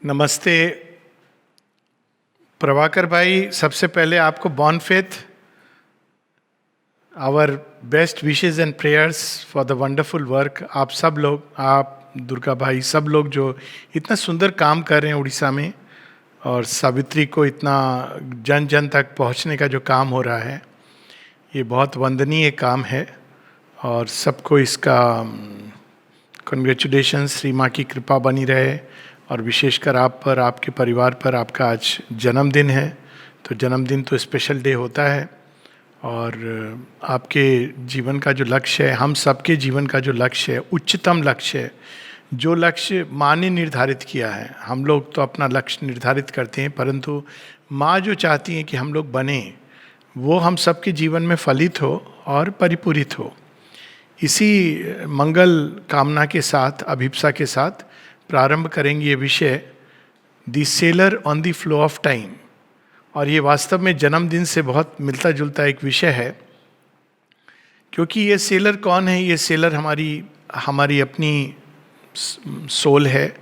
नमस्ते प्रभाकर भाई, सबसे पहले आपको born faith, our best wishes and prayers for the wonderful work. आप सब लोग, आप दुर्गा भाई, सब लोग जो इतना सुंदर काम कर रहे हैं उड़ीसा में, और सावित्री को इतना जन जन तक पहुंचने का जो काम हो रहा है, ये बहुत वंदनीय काम है। और सबको इसका कॉन्ग्रेचुलेशंस। श्री माँ की कृपा बनी रहे, और विशेषकर आप पर, आपके परिवार पर। आपका आज जन्मदिन है, तो जन्मदिन तो स्पेशल डे होता है। और आपके जीवन का जो लक्ष्य है, हम सबके जीवन का जो लक्ष्य है, उच्चतम लक्ष्य है, जो लक्ष्य माँ ने निर्धारित किया है। हम लोग तो अपना लक्ष्य निर्धारित करते हैं, परंतु माँ जो चाहती हैं कि हम लोग बने, वो हम सबके जीवन में फलित हो और परिपूरित हो। इसी मंगल कामना के साथ, अभिप्सा के साथ प्रारंभ करेंगे ये विषय, the seller on the flow of time. और ये वास्तव में जन्मदिन से बहुत मिलता जुलता एक विषय है, क्योंकि ये सेलर कौन है? ये सेलर हमारी अपनी सोल है।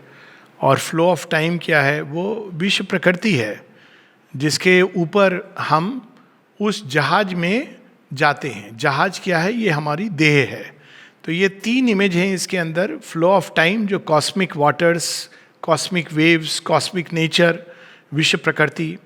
और फ्लो ऑफ टाइम क्या है? वो विश्व प्रकृति है, जिसके ऊपर हम उस जहाज में जाते हैं। जहाज क्या है? ये हमारी देह है। तो ये तीन इमेज हैं इसके अंदर। फ्लो ऑफ टाइम, जो cosmic waters, cosmic waves, cosmic nature, विश्व प्रकृति,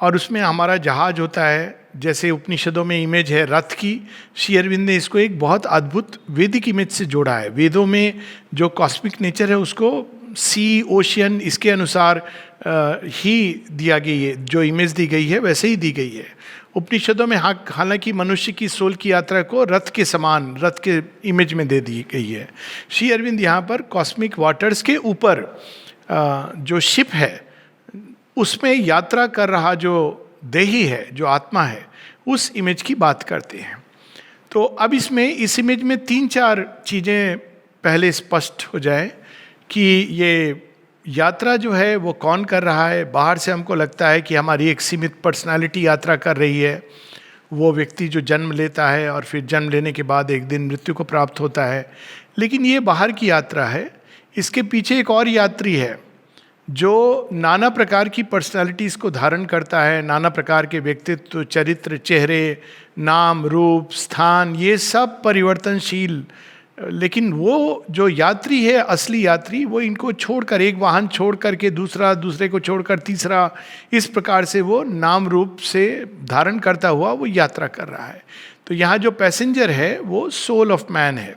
और उसमें हमारा जहाज होता है। जैसे उपनिषदों में इमेज है रथ की, श्री अरविंद ने इसको एक बहुत अद्भुत वैदिक इमेज से जोड़ा है। वेदों में जो कॉस्मिक नेचर है उसको सी, ओशियन, इसके अनुसार ही दिया गई है। जो इमेज दी गई है वैसे ही दी गई है। उपनिषदों में हालांकि मनुष्य की सोल की यात्रा को रथ के समान, रथ के इमेज में दे दी गई है। श्री अरविंद यहाँ पर कॉस्मिक वाटर्स के ऊपर जो शिप है, उसमें यात्रा कर रहा जो देही है, जो आत्मा है, उस इमेज की बात करते हैं। तो अब इस इमेज में 3-4 चीज़ें पहले स्पष्ट हो जाए कि ये यात्रा जो है वो कौन कर रहा है। बाहर से हमको लगता है कि हमारी एक सीमित पर्सनालिटी यात्रा कर रही है। वो व्यक्ति जो जन्म लेता है और फिर जन्म लेने के बाद एक दिन मृत्यु को प्राप्त होता है, लेकिन ये बाहर की यात्रा है। इसके पीछे एक और यात्री है जो नाना प्रकार की पर्सनालिटीज़ को धारण करता है, नाना प्रकार के व्यक्तित्व, चरित्र, चेहरे, नाम, रूप, स्थान, ये सब परिवर्तनशील। लेकिन वो जो यात्री है, असली यात्री, वो इनको छोड़कर, एक वाहन छोड़ करके दूसरा, दूसरे को छोड़कर तीसरा, इस प्रकार से वो नाम रूप से धारण करता हुआ वो यात्रा कर रहा है। तो यहाँ जो पैसेंजर है वो सोल ऑफ मैन है।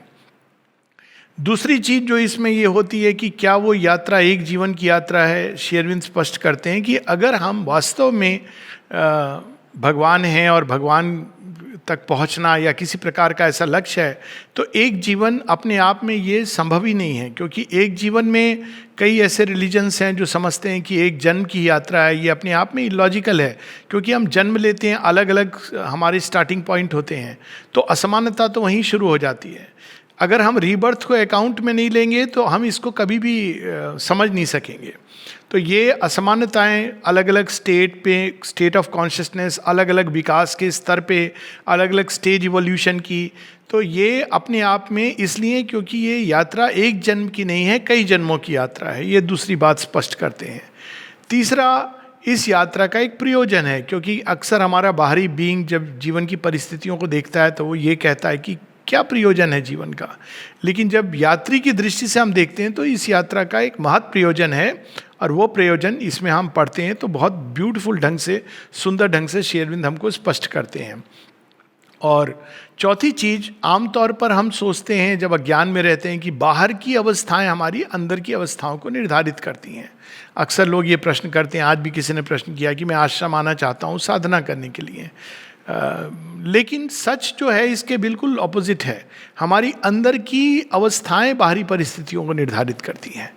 दूसरी चीज जो इसमें ये होती है कि क्या वो यात्रा एक जीवन की यात्रा है? श्री अरविंद स्पष्ट करते हैं कि अगर हम वास्तव में भगवान हैं और भगवान तक पहुंचना या किसी प्रकार का ऐसा लक्ष्य है, तो एक जीवन अपने आप में ये संभव ही नहीं है। क्योंकि एक जीवन में कई ऐसे रिलीजन्स हैं जो समझते हैं कि एक जन्म की यात्रा है। ये अपने आप में इलॉजिकल है, क्योंकि हम जन्म लेते हैं, अलग अलग हमारे स्टार्टिंग पॉइंट होते हैं, तो असमानता तो वहीं शुरू हो जाती है। अगर हम रीबर्थ को अकाउंट में नहीं लेंगे तो हम इसको कभी भी समझ नहीं सकेंगे। तो ये असमानताएं अलग अलग स्टेट पे, स्टेट ऑफ कॉन्शियसनेस, अलग अलग विकास के स्तर पे, अलग अलग स्टेज इवोल्यूशन की, तो ये अपने आप में इसलिए क्योंकि ये यात्रा एक जन्म की नहीं है, कई जन्मों की यात्रा है। ये दूसरी बात स्पष्ट करते हैं। तीसरा, इस यात्रा का एक प्रयोजन है, क्योंकि अक्सर हमारा बाहरी बीइंग जब जीवन की परिस्थितियों को देखता है तो वो ये कहता है कि क्या प्रयोजन है जीवन का। लेकिन जब यात्री की दृष्टि से हम देखते हैं तो इस यात्रा का एक महत् प्रयोजन है, और वो प्रयोजन इसमें हम पढ़ते हैं तो बहुत ब्यूटीफुल ढंग से, सुंदर ढंग से श्री अरविंद हमको स्पष्ट करते हैं। और चौथी चीज, आमतौर पर हम सोचते हैं जब अज्ञान में रहते हैं कि बाहर की अवस्थाएं हमारी अंदर की अवस्थाओं को निर्धारित करती हैं। अक्सर लोग ये प्रश्न करते हैं, आज भी किसी ने प्रश्न किया कि मैं आश्रम आना चाहता हूँ साधना करने के लिए। लेकिन सच जो है इसके बिल्कुल ऑपोजिट है। हमारी अंदर की अवस्थाएं बाहरी परिस्थितियों को निर्धारित करती हैं।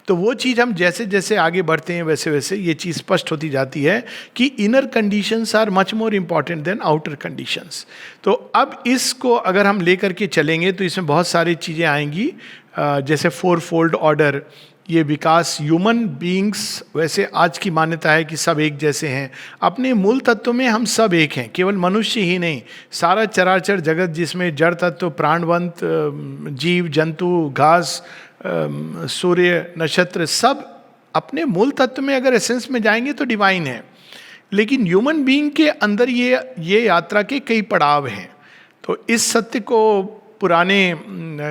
तो वो चीज़ हम जैसे जैसे आगे बढ़ते हैं वैसे वैसे ये चीज़ स्पष्ट होती जाती है कि inner conditions are much more important than outer conditions. तो अब इसको अगर हम लेकर के चलेंगे तो इसमें बहुत सारी चीज़ें आएंगी, जैसे 4 फोल्ड ऑर्डर, ये विकास, ह्यूमन बीइंग्स, वैसे आज की मान्यता है कि सब एक जैसे हैं। अपने मूल तत्व में हम सब एक हैं, केवल मनुष्य ही नहीं, सारा चराचर जगत जिसमें जड़ तत्व, प्राणवंत जीव जंतु, घास, सूर्य, नक्षत्र, सब अपने मूल तत्व में अगर एसेंस में जाएंगे तो डिवाइन है, लेकिन ह्यूमन बीइंग के अंदर ये यात्रा के कई पड़ाव हैं। तो इस सत्य को पुराने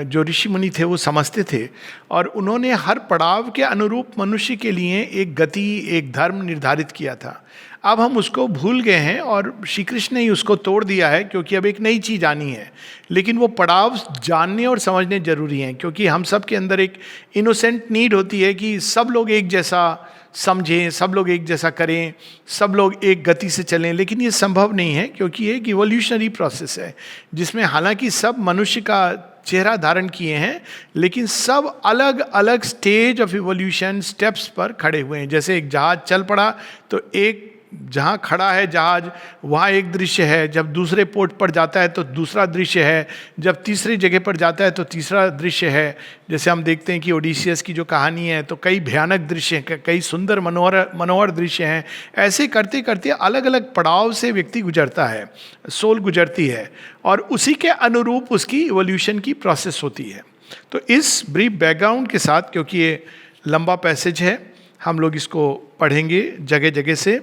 जो ऋषि मुनि थे वो समझते थे, और उन्होंने हर पड़ाव के अनुरूप मनुष्य के लिए एक गति, एक धर्म निर्धारित किया था। अब हम उसको भूल गए हैं और श्री कृष्ण ने ही उसको तोड़ दिया है, क्योंकि अब एक नई चीज़ आनी है। लेकिन वो पड़ाव जानने और समझने जरूरी हैं, क्योंकि हम सब के अंदर एक इनोसेंट नीड होती है कि सब लोग एक जैसा समझें, सब लोग एक जैसा करें, सब लोग एक गति से चलें। लेकिन ये संभव नहीं है, क्योंकि ये एक इवोल्यूशनरी प्रोसेस है जिसमें हालांकि सब मनुष्य का चेहरा धारण किए हैं, लेकिन सब अलग अलग स्टेज ऑफ इवोल्यूशन स्टेप्स पर खड़े हुए हैं। जैसे एक जहाज चल पड़ा तो एक जहाँ खड़ा है जहाज वहाँ एक दृश्य है, जब दूसरे पोर्ट पर जाता है तो दूसरा दृश्य है, जब तीसरी जगह पर जाता है तो तीसरा दृश्य है। जैसे हम देखते हैं कि ओडिसियस की जो कहानी है तो कई भयानक दृश्य हैं, कई सुंदर मनोहर दृश्य हैं। ऐसे करते करते अलग अलग पड़ाव से व्यक्ति गुजरता है, सोल गुजरती है, और उसी के अनुरूप उसकी इवोल्यूशन की प्रोसेस होती है। तो इस ब्रीफ बैकग्राउंड के साथ, क्योंकि ये लंबा पैसेज है, हम लोग इसको पढ़ेंगे जगह जगह से,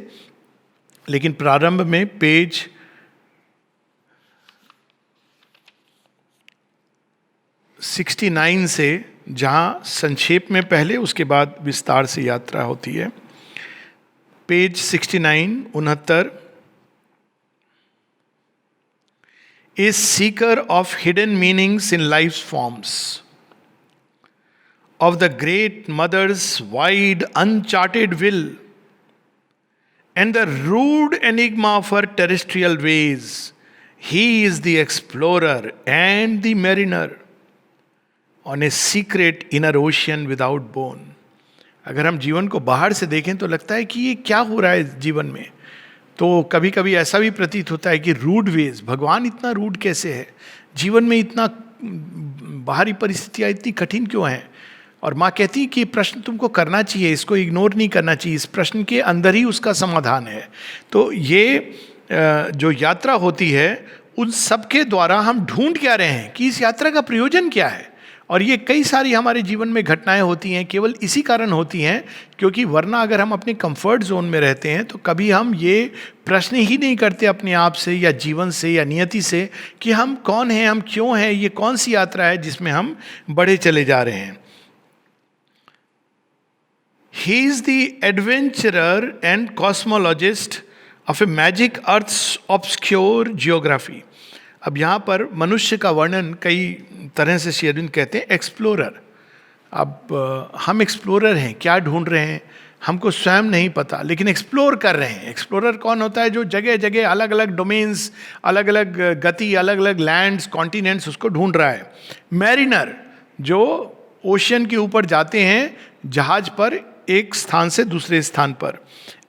लेकिन प्रारंभ में पेज 69 से, जहाँ संक्षेप में पहले उसके बाद विस्तार से यात्रा होती है। Page 69, 69। A seeker of hidden meanings in life forms of the great mother's wide uncharted will and the rude enigma of her terrestrial ways. He is the explorer and the mariner on a secret inner ocean without bone. अगर हम जीवन को बाहर से देखें तो लगता है कि ये क्या हो रहा है जीवन में। तो कभी कभी ऐसा भी प्रतीत होता है कि रूड वेज, भगवान इतना रूड कैसे है, जीवन में इतना बाहरी परिस्थितियाँ इतनी कठिन क्यों हैं। और माँ कहती है कि प्रश्न तुमको करना चाहिए, इसको इग्नोर नहीं करना चाहिए, इस प्रश्न के अंदर ही उसका समाधान है। तो ये जो यात्रा होती है उन सब के द्वारा हम ढूंढ क्या रहे हैं कि इस यात्रा का प्रयोजन क्या है। और ये कई सारी हमारे जीवन में घटनाएं होती हैं, केवल इसी कारण होती हैं क्योंकि वरना अगर हम अपने कंफर्ट जोन में रहते हैं तो कभी हम ये प्रश्न ही नहीं करते अपने आप से या जीवन से या नियति से कि हम कौन हैं, हम क्यों हैं, ये कौन सी यात्रा है जिसमें हम बढ़े चले जा रहे हैं। He is the adventurer and cosmologist of a magic Earth's obscure geography. अब यहाँ पर मनुष्य का वर्णन कई तरह से श्री अरविंद कहते हैं एक्सप्लोरर। अब हम एक्सप्लोरर हैं, क्या ढूंढ रहे हैं हमको स्वयं नहीं पता, लेकिन एक्सप्लोर कर रहे हैं। एक्सप्लोरर कौन होता है? जो जगह जगह अलग अलग डोमेन्स, अलग अलग गति, अलग अलग लैंड्स, कॉन्टिनेंट्स उसको ढूंढ रहा है। मैरिनर जो ओशियन के ऊपर जाते हैं जहाज पर, एक स्थान से दूसरे स्थान पर।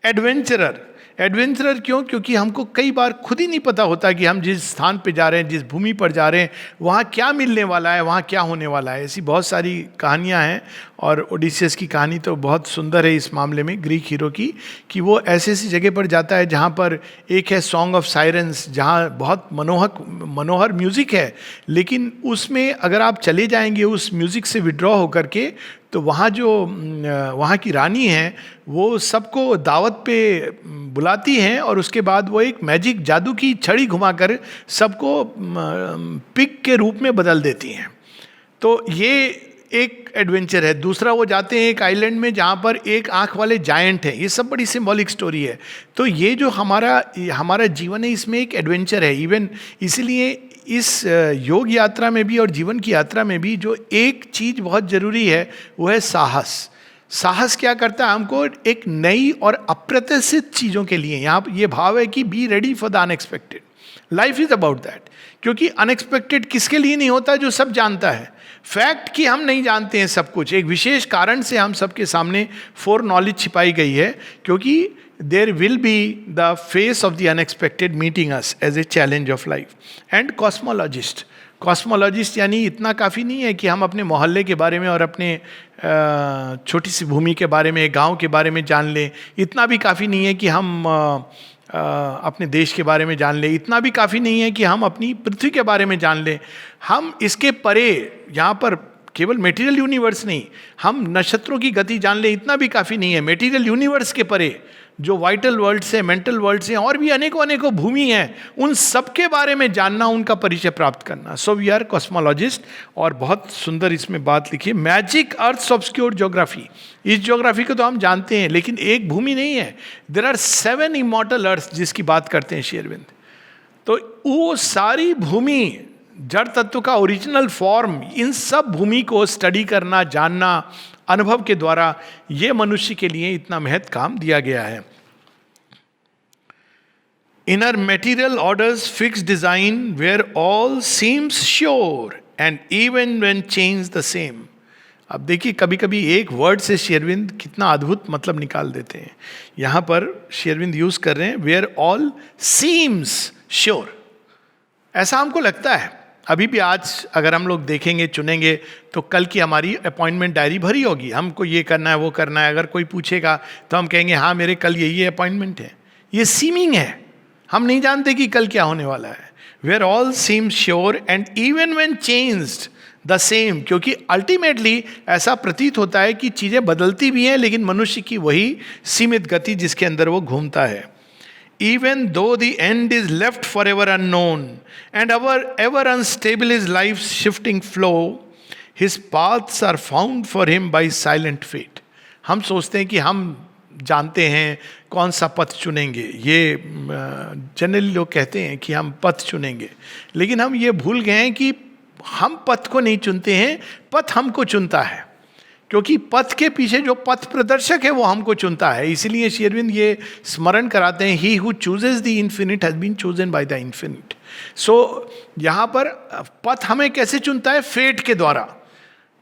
एडवेंचरर, एडवेंचरर क्यों? क्योंकि हमको कई बार खुद ही नहीं पता होता कि हम जिस स्थान पे जा रहे हैं, जिस भूमि पर जा रहे हैं, वहाँ क्या मिलने वाला है, वहाँ क्या होने वाला है। ऐसी बहुत सारी कहानियाँ हैं और ओडिसियस की कहानी तो बहुत सुंदर है इस मामले में, ग्रीक हीरो की, कि वो ऐसी ऐसी जगह पर जाता है जहाँ पर एक है सॉन्ग ऑफ साइरेंस, जहाँ बहुत मनोहर म्यूज़िक है, लेकिन उसमें अगर आप चले जाएंगे उस म्यूज़िक से विड्रॉ होकर के, तो वहाँ की रानी है वो सबको दावत पे बुलाती हैं और उसके बाद वो एक मैजिक जादू की छड़ी घुमाकर सबको पिग के रूप में बदल देती हैं। तो ये एक एडवेंचर है। दूसरा, वो जाते हैं एक आइलैंड में जहाँ पर एक आँख वाले जायंट हैं। ये सब बड़ी सिंबॉलिक स्टोरी है। तो ये जो हमारा जीवन है इसमें एक एडवेंचर है। इवन इसीलिए इस योग यात्रा में भी और जीवन की यात्रा में भी जो एक चीज़ बहुत ज़रूरी है वो है साहस। साहस क्या करता है? हमको एक नई और अप्रत्याशित चीज़ों के लिए, यहाँ ये भाव है कि be ready for the unexpected. Life is about that, क्योंकि अनएक्सपेक्टेड किसके लिए नहीं होता? जो सब जानता है। फैक्ट कि हम नहीं जानते हैं सब कुछ, एक विशेष कारण से हम सबके सामने फोर नॉलेज छिपाई गई है, क्योंकि there will be the face of the unexpected meeting us as a challenge of life. And cosmologist, cosmologist यानी इतना काफ़ी नहीं है कि हम अपने मोहल्ले के बारे में और अपने छोटी सी भूमि के बारे में, गांव के बारे में जान लें। इतना भी काफ़ी नहीं है कि हम अपने देश के बारे में जान लें। इतना भी काफ़ी नहीं है कि हम अपनी पृथ्वी के बारे में जान लें। हम इसके परे, यहाँ पर केवल मेटीरियल यूनिवर्स नहीं, हम नक्षत्रों की गति जान ले इतना भी काफ़ी नहीं है। मेटीरियल यूनिवर्स के परे जो वाइटल वर्ल्ड से, मेंटल वर्ल्ड से और भी अनेकों अनेकों भूमि हैं, उन सब के बारे में जानना, उनका परिचय प्राप्त करना। So we are cosmologist. और बहुत सुंदर इसमें बात लिखी, मैजिक अर्थ्स ऑब्सक्योर ज्योग्राफी। इस ज्योग्राफी को तो हम जानते हैं, लेकिन एक भूमि नहीं है, देयर आर 7 इमॉर्टल अर्थ जिसकी बात करते हैं श्री अरविंद। तो वो सारी भूमि, जड़ तत्व का ओरिजिनल फॉर्म, इन सब भूमि को स्टडी करना, जानना अनुभव के द्वारा, ये मनुष्य के लिए इतना महत्व काम दिया गया है। Inner material orders fix design where all seems sure and even when change the same. अब देखिए, कभी कभी एक वर्ड से श्री अरविंद कितना अद्भुत मतलब निकाल देते हैं। यहां पर श्री अरविंद यूज कर रहे हैं वेयर ऑल सीम्स श्योर। ऐसा हमको लगता है, अभी भी आज अगर हम लोग देखेंगे, चुनेंगे, तो कल की हमारी अपॉइंटमेंट डायरी भरी होगी, हमको ये करना है, वो करना है। अगर कोई पूछेगा तो हम कहेंगे हाँ मेरे कल यही अपॉइंटमेंट है। ये सीमिंग है, हम नहीं जानते कि कल क्या होने वाला है। Where all seem sure and even when changed the same, क्योंकि अल्टीमेटली ऐसा प्रतीत होता है कि चीज़ें बदलती भी हैं, लेकिन मनुष्य की वही सीमित गति जिसके अंदर वो घूमता है। Even though the end is left forever unknown and our ever unstable is life's shifting flow, his paths are found for him by silent fate. हम सोचते हैं कि हम जानते हैं कौन सा पथ चुनेंगे, ये जनरली लोग कहते हैं कि हम पथ चुनेंगे, लेकिन हम ये भूल गए हैं कि हम पथ को नहीं चुनते हैं, पथ हमको चुनता है। क्योंकि पथ के पीछे जो पथ प्रदर्शक है वो हमको चुनता है। इसीलिए श्री अरविंद ये स्मरण कराते हैं, he who chooses the infinite has been chosen by the infinite. So यहाँ पर पथ हमें कैसे चुनता है? फेट के द्वारा।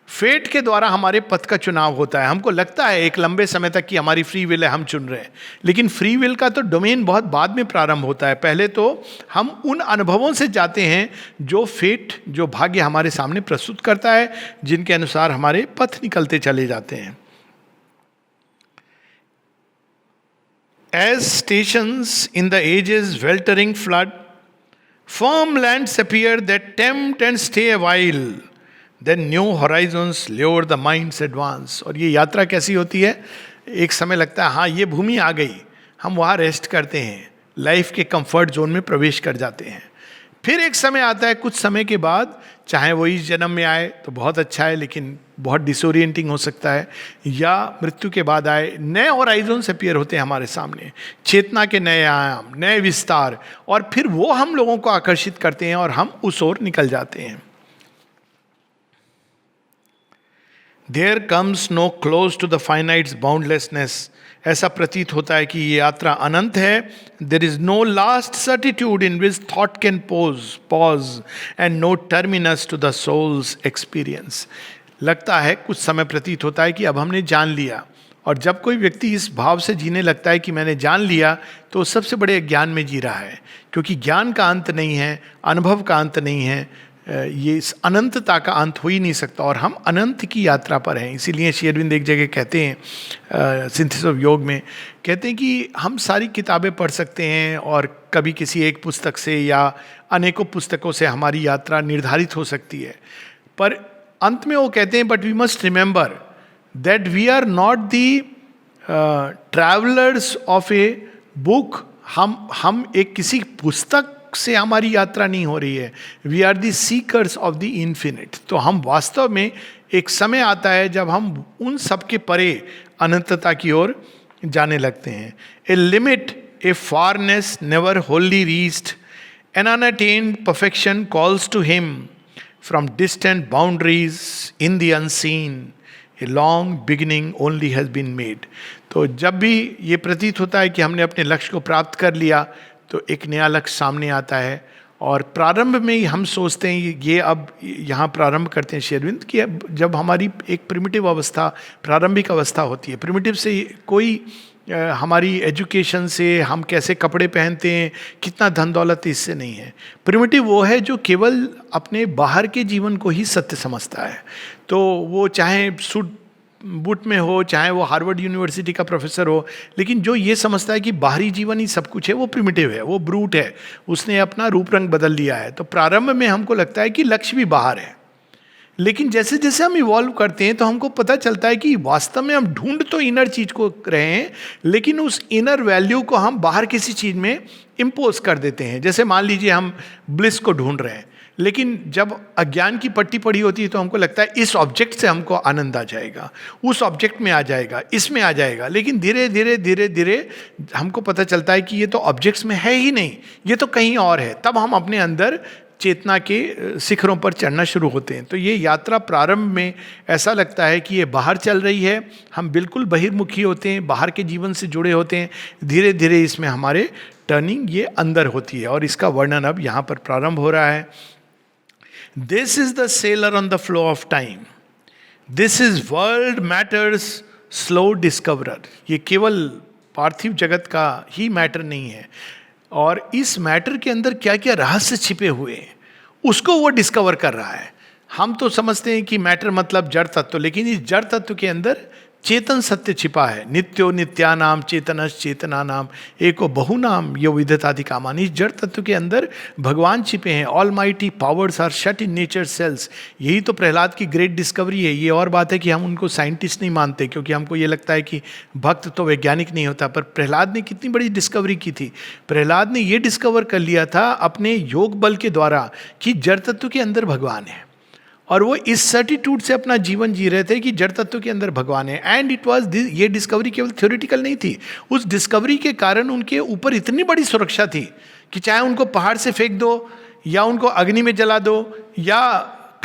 फेट के द्वारा हमारे पथ का चुनाव होता है। हमको लगता है एक लंबे समय तक कि हमारी फ्री विल है, हम चुन रहे हैं, लेकिन फ्री विल का तो डोमेन बहुत बाद में प्रारंभ होता है। पहले तो हम उन अनुभवों से जाते हैं जो फेट, जो भाग्य हमारे सामने प्रस्तुत करता है, जिनके अनुसार हमारे पथ निकलते चले जाते हैं। As stations in the ages weltering flood, firm lands appear that tempt and stay a while, then new horizons lure the mind's advance। और ये यात्रा कैसी होती है? एक समय लगता है हाँ ये भूमि आ गई, हम वहाँ रेस्ट करते हैं, लाइफ के कंफर्ट जोन में प्रवेश कर जाते हैं। फिर एक समय आता है, कुछ समय के बाद, चाहे वो इस जन्म में आए तो बहुत अच्छा है, लेकिन बहुत डिसोरिएंटिंग हो सकता है, या मृत्यु के बाद आए, नए होराइजन्स अपीयर होते हैं हमारे सामने, चेतना के नए आयाम, नए विस्तार, और फिर वो हम लोगों को आकर्षित करते हैं और हम उस ओर निकल जाते हैं। There comes no close to the finite's boundlessness। ऐसा प्रतीत होता है कि ये यात्रा अनंत है। There is no last certitude in which thought can pause and no terminus to the soul's experience। लगता है, कुछ समय प्रतीत होता है कि अब हमने जान लिया, और जब कोई व्यक्ति इस भाव से जीने लगता है कि मैंने जान लिया, तो सबसे बड़े ज्ञान में जी रहा है, क्योंकि ज्ञान का अंत नहीं है, अनुभव का अंत नहीं है, ये इस अनंतता का अंत हो ही नहीं सकता, और हम अनंत की यात्रा पर हैं। इसीलिए श्री अरविंद एक जगह कहते हैं, सिंथेसिस ऑफ योग में कहते हैं कि हम सारी किताबें पढ़ सकते हैं और कभी किसी एक पुस्तक से या अनेकों पुस्तकों से हमारी यात्रा निर्धारित हो सकती है, पर अंत में वो कहते हैं but we must remember that we are not the travellers of a book. हम एक किसी पुस्तक से हमारी यात्रा नहीं हो रही है, we are the seekers of the infinite. तो हम वास्तव में, एक समय आता है जब हम उन सब के परे अनंतता की ओर जाने लगते हैं। A limit, a farness never wholly reached, an unattained perfection calls to him from distant boundaries in the unseen, a long beginning only has been made. तो जब भी ये प्रतीत होता है कि हमने अपने लक्ष्य को प्राप्त कर लिया, तो एक नया लक्ष्य सामने आता है, और प्रारंभ में ही हम सोचते हैं, ये अब यहाँ प्रारंभ करते हैं श्री अरविंद कि जब हमारी एक प्रिमिटिव अवस्था, प्रारंभिक अवस्था होती है। प्रिमिटिव से कोई हमारी एजुकेशन से, हम कैसे कपड़े पहनते हैं, कितना धन दौलत, इससे नहीं है। प्रिमिटिव वो है जो केवल अपने बाहर के जीवन को ही सत्य समझता है। तो वो चाहे सूट बूट में हो, चाहे वो हार्वर्ड यूनिवर्सिटी का प्रोफेसर हो, लेकिन जो ये समझता है कि बाहरी जीवन ही सब कुछ है, वो प्रिमिटिव है, वो ब्रूट है, उसने अपना रूप रंग बदल लिया है। तो प्रारंभ में हमको लगता है कि लक्ष्य भी बाहर है, लेकिन जैसे जैसे हम इवॉल्व करते हैं तो हमको पता चलता है कि वास्तव में हम ढूंढ तो इनर चीज को रहे हैं, लेकिन उस इनर वैल्यू को हम बाहर किसी चीज में इम्पोज कर देते हैं। जैसे मान लीजिए हम ब्लिस को ढूंढ रहे हैं, लेकिन जब अज्ञान की पट्टी पड़ी होती है तो हमको लगता है इस ऑब्जेक्ट से हमको आनंद आ जाएगा, उस ऑब्जेक्ट में आ जाएगा, इसमें आ जाएगा। लेकिन धीरे धीरे धीरे धीरे हमको पता चलता है कि ये तो ऑब्जेक्ट्स में है ही नहीं, ये तो कहीं और है। तब हम अपने अंदर चेतना के शिखरों पर चढ़ना शुरू होते हैं। तो ये यात्रा प्रारंभ में ऐसा लगता है कि ये बाहर चल रही है, हम बिल्कुल बहिर्मुखी होते हैं, बाहर के जीवन से जुड़े होते हैं। धीरे धीरे इसमें हमारे टर्निंग ये अंदर होती है, और इसका वर्णन अब यहाँ पर प्रारंभ हो रहा है। This is the seller on the flow of time, this is world matters slow discoverer. ये केवल पार्थिव जगत का ही मैटर नहीं है, और इस मैटर के अंदर क्या क्या रहस्य छिपे हुए हैं उसको वो डिस्कवर कर रहा है। हम तो समझते हैं कि मैटर मतलब जड़ तत्व, लेकिन इस जड़ तत्व के अंदर चेतन सत्य छिपा है। नित्यो नित्यानाम चेतनश चेतना नाम एको बहुनाम यो विदतादि कामान। इस जड़ तत्व के अंदर भगवान छिपे हैं। Almighty powers are shut in nature's cells. यही तो प्रहलाद की ग्रेट डिस्कवरी है। ये और बात है कि हम उनको साइंटिस्ट नहीं मानते, क्योंकि हमको ये लगता है कि भक्त तो वैज्ञानिक नहीं होता, पर प्रहलाद ने कितनी बड़ी डिस्कवरी की थी। प्रहलाद ने ये डिस्कवर कर लिया था अपने योग बल के द्वारा कि जड़ तत्व के अंदर भगवान है, और वो इस सर्टिट्यूड से अपना जीवन जी रहे थे कि जड़ तत्व के अंदर भगवान है। एंड इट वाज ये डिस्कवरी केवल थ्योरेटिकल नहीं थी, उस डिस्कवरी के कारण उनके ऊपर इतनी बड़ी सुरक्षा थी कि चाहे उनको पहाड़ से फेंक दो, या उनको अग्नि में जला दो, या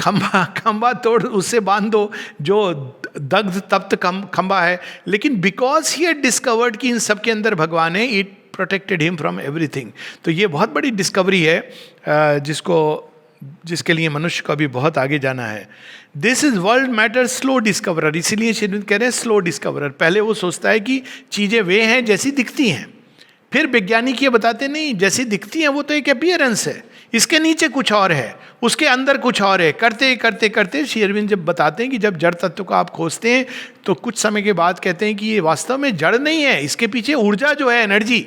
खंबा तोड़ उससे बांध दो जो दग्ध तप्त खंबा है, लेकिन बिकॉज ही हैड डिस्कवर्ड कि इन सब के अंदर भगवान है, it protected him from everything. तो ये बहुत बड़ी डिस्कवरी है जिसके लिए मनुष्य को अभी बहुत आगे जाना है। This is world matter slow discoverer. इसीलिए श्रीमंत कह रहे हैं स्लो डिस्कवरर। पहले वो सोचता है कि चीजें वे हैं जैसी दिखती हैं, फिर वैज्ञानिक ये बताते नहीं जैसी दिखती हैं वो तो एक अपीयरेंस है, इसके नीचे कुछ और है, उसके अंदर कुछ और है। करते करते करते श्री अरविंद जब बताते हैं कि जब जड़ तत्व को आप खोजते हैं तो कुछ समय के बाद कहते हैं कि ये वास्तव में जड़ नहीं है, इसके पीछे ऊर्जा जो है, एनर्जी,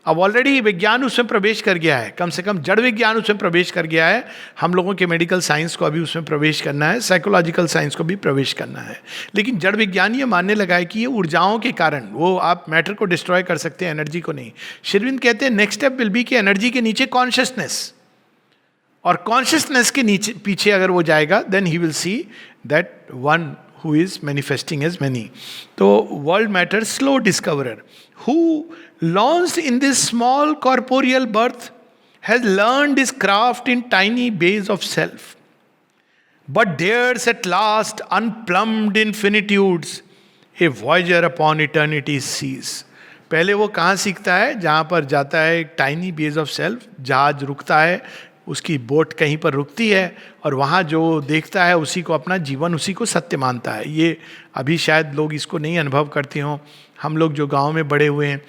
अब ऑलरेडी विज्ञान उसमें प्रवेश कर गया है, कम से कम जड़ विज्ञान उसमें प्रवेश कर गया है। हम लोगों के मेडिकल साइंस को अभी उसमें प्रवेश करना है, साइकोलॉजिकल साइंस को भी प्रवेश करना है, लेकिन जड़ विज्ञान ये मानने लगा है कि ये ऊर्जाओं के कारण वो आप मैटर को डिस्ट्रॉय कर सकते हैं, एनर्जी को नहीं। श्री अरविंद कहते हैं नेक्स्ट स्टेप विल बी कि एनर्जी के नीचे कॉन्शियसनेस, और कॉन्शियसनेस के नीचे पीछे अगर वो जाएगा then he will see that one who is manifesting as many. तो world matter slow discoverer who launched in this small corporeal birth has learned his craft in tiny bays of self, but dares at last unplumbed infinitudes a voyager upon eternity's seas. पहले वो कहाँ सीखता है? जहाँ पर जाता है एक टाइनी बेज ऑफ सेल्फ, जहाज रुकता है, उसकी बोट कहीं पर रुकती है, और वहाँ जो देखता है उसी को अपना जीवन, उसी को सत्य मानता है। ये अभी शायद लोग इसको नहीं अनुभव करते हों। हम लोग जो गांव में बड़े हुए हैं,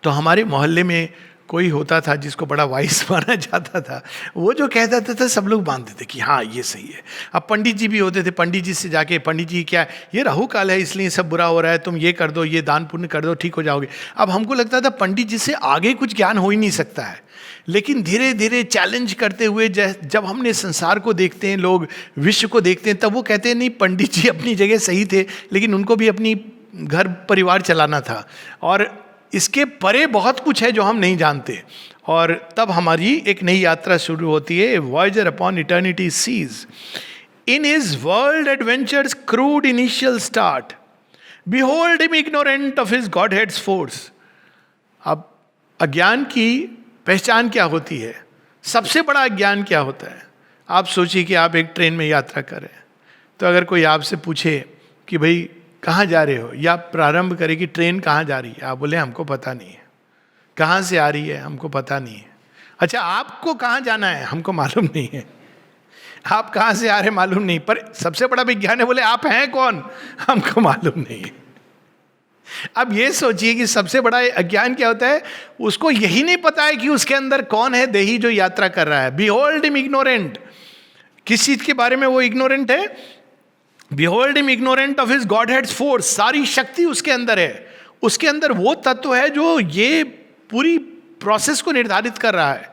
तो हमारे मोहल्ले में कोई होता था जिसको बड़ा वाइस माना जाता था, वो जो कह देता था सब लोग मानते थे कि हाँ ये सही है। अब पंडित जी भी होते थे, पंडित जी से जाके, पंडित जी क्या ये राहु काल है इसलिए सब बुरा हो रहा है, तुम ये कर दो, ये दान पुण्य कर दो, ठीक हो जाओगे। अब हमको लगता था पंडित जी से आगे कुछ ज्ञान हो ही नहीं सकता है, लेकिन धीरे धीरे चैलेंज करते हुए जब हमने संसार को देखते हैं, लोग विश्व को देखते हैं, तब वो कहते हैं नहीं पंडित जी अपनी जगह सही थे, लेकिन उनको भी अपनी घर परिवार चलाना था, और इसके परे बहुत कुछ है जो हम नहीं जानते। और तब हमारी एक नई यात्रा शुरू होती है, voyager upon eternity seas in his world adventures crude initial start behold him ignorant of his godhead's force. अब अज्ञान की पहचान क्या होती है? सबसे बड़ा अज्ञान क्या होता है? आप सोचिए कि आप एक ट्रेन में यात्रा करें, तो अगर कोई आपसे पूछे कि भाई कहाँ जा रहे हो, या प्रारंभ करे कि ट्रेन कहाँ जा रही है, आप बोले हमको पता नहीं है। कहाँ से आ रही है, हमको पता नहीं है। अच्छा आपको कहाँ जाना है, हमको मालूम नहीं है। आप कहाँ से आ रहे मालूम नहीं, पर सबसे बड़ा विज्ञान है, बोले आप हैं कौन, हमको मालूम नहीं है। अब ये सोचिए कि सबसे बड़ा अज्ञान क्या होता है, उसको यही नहीं पता है कि उसके अंदर कौन है देही जो यात्रा कर रहा है। बिहोल्ड हिम इग्नोरेंट, किस चीज के बारे में वो इग्नोरेंट है? Behold him ignorant of his godhead's force. सारी शक्ति उसके अंदर है, उसके अंदर वो तत्व है जो ये पूरी प्रोसेस को निर्धारित कर रहा है।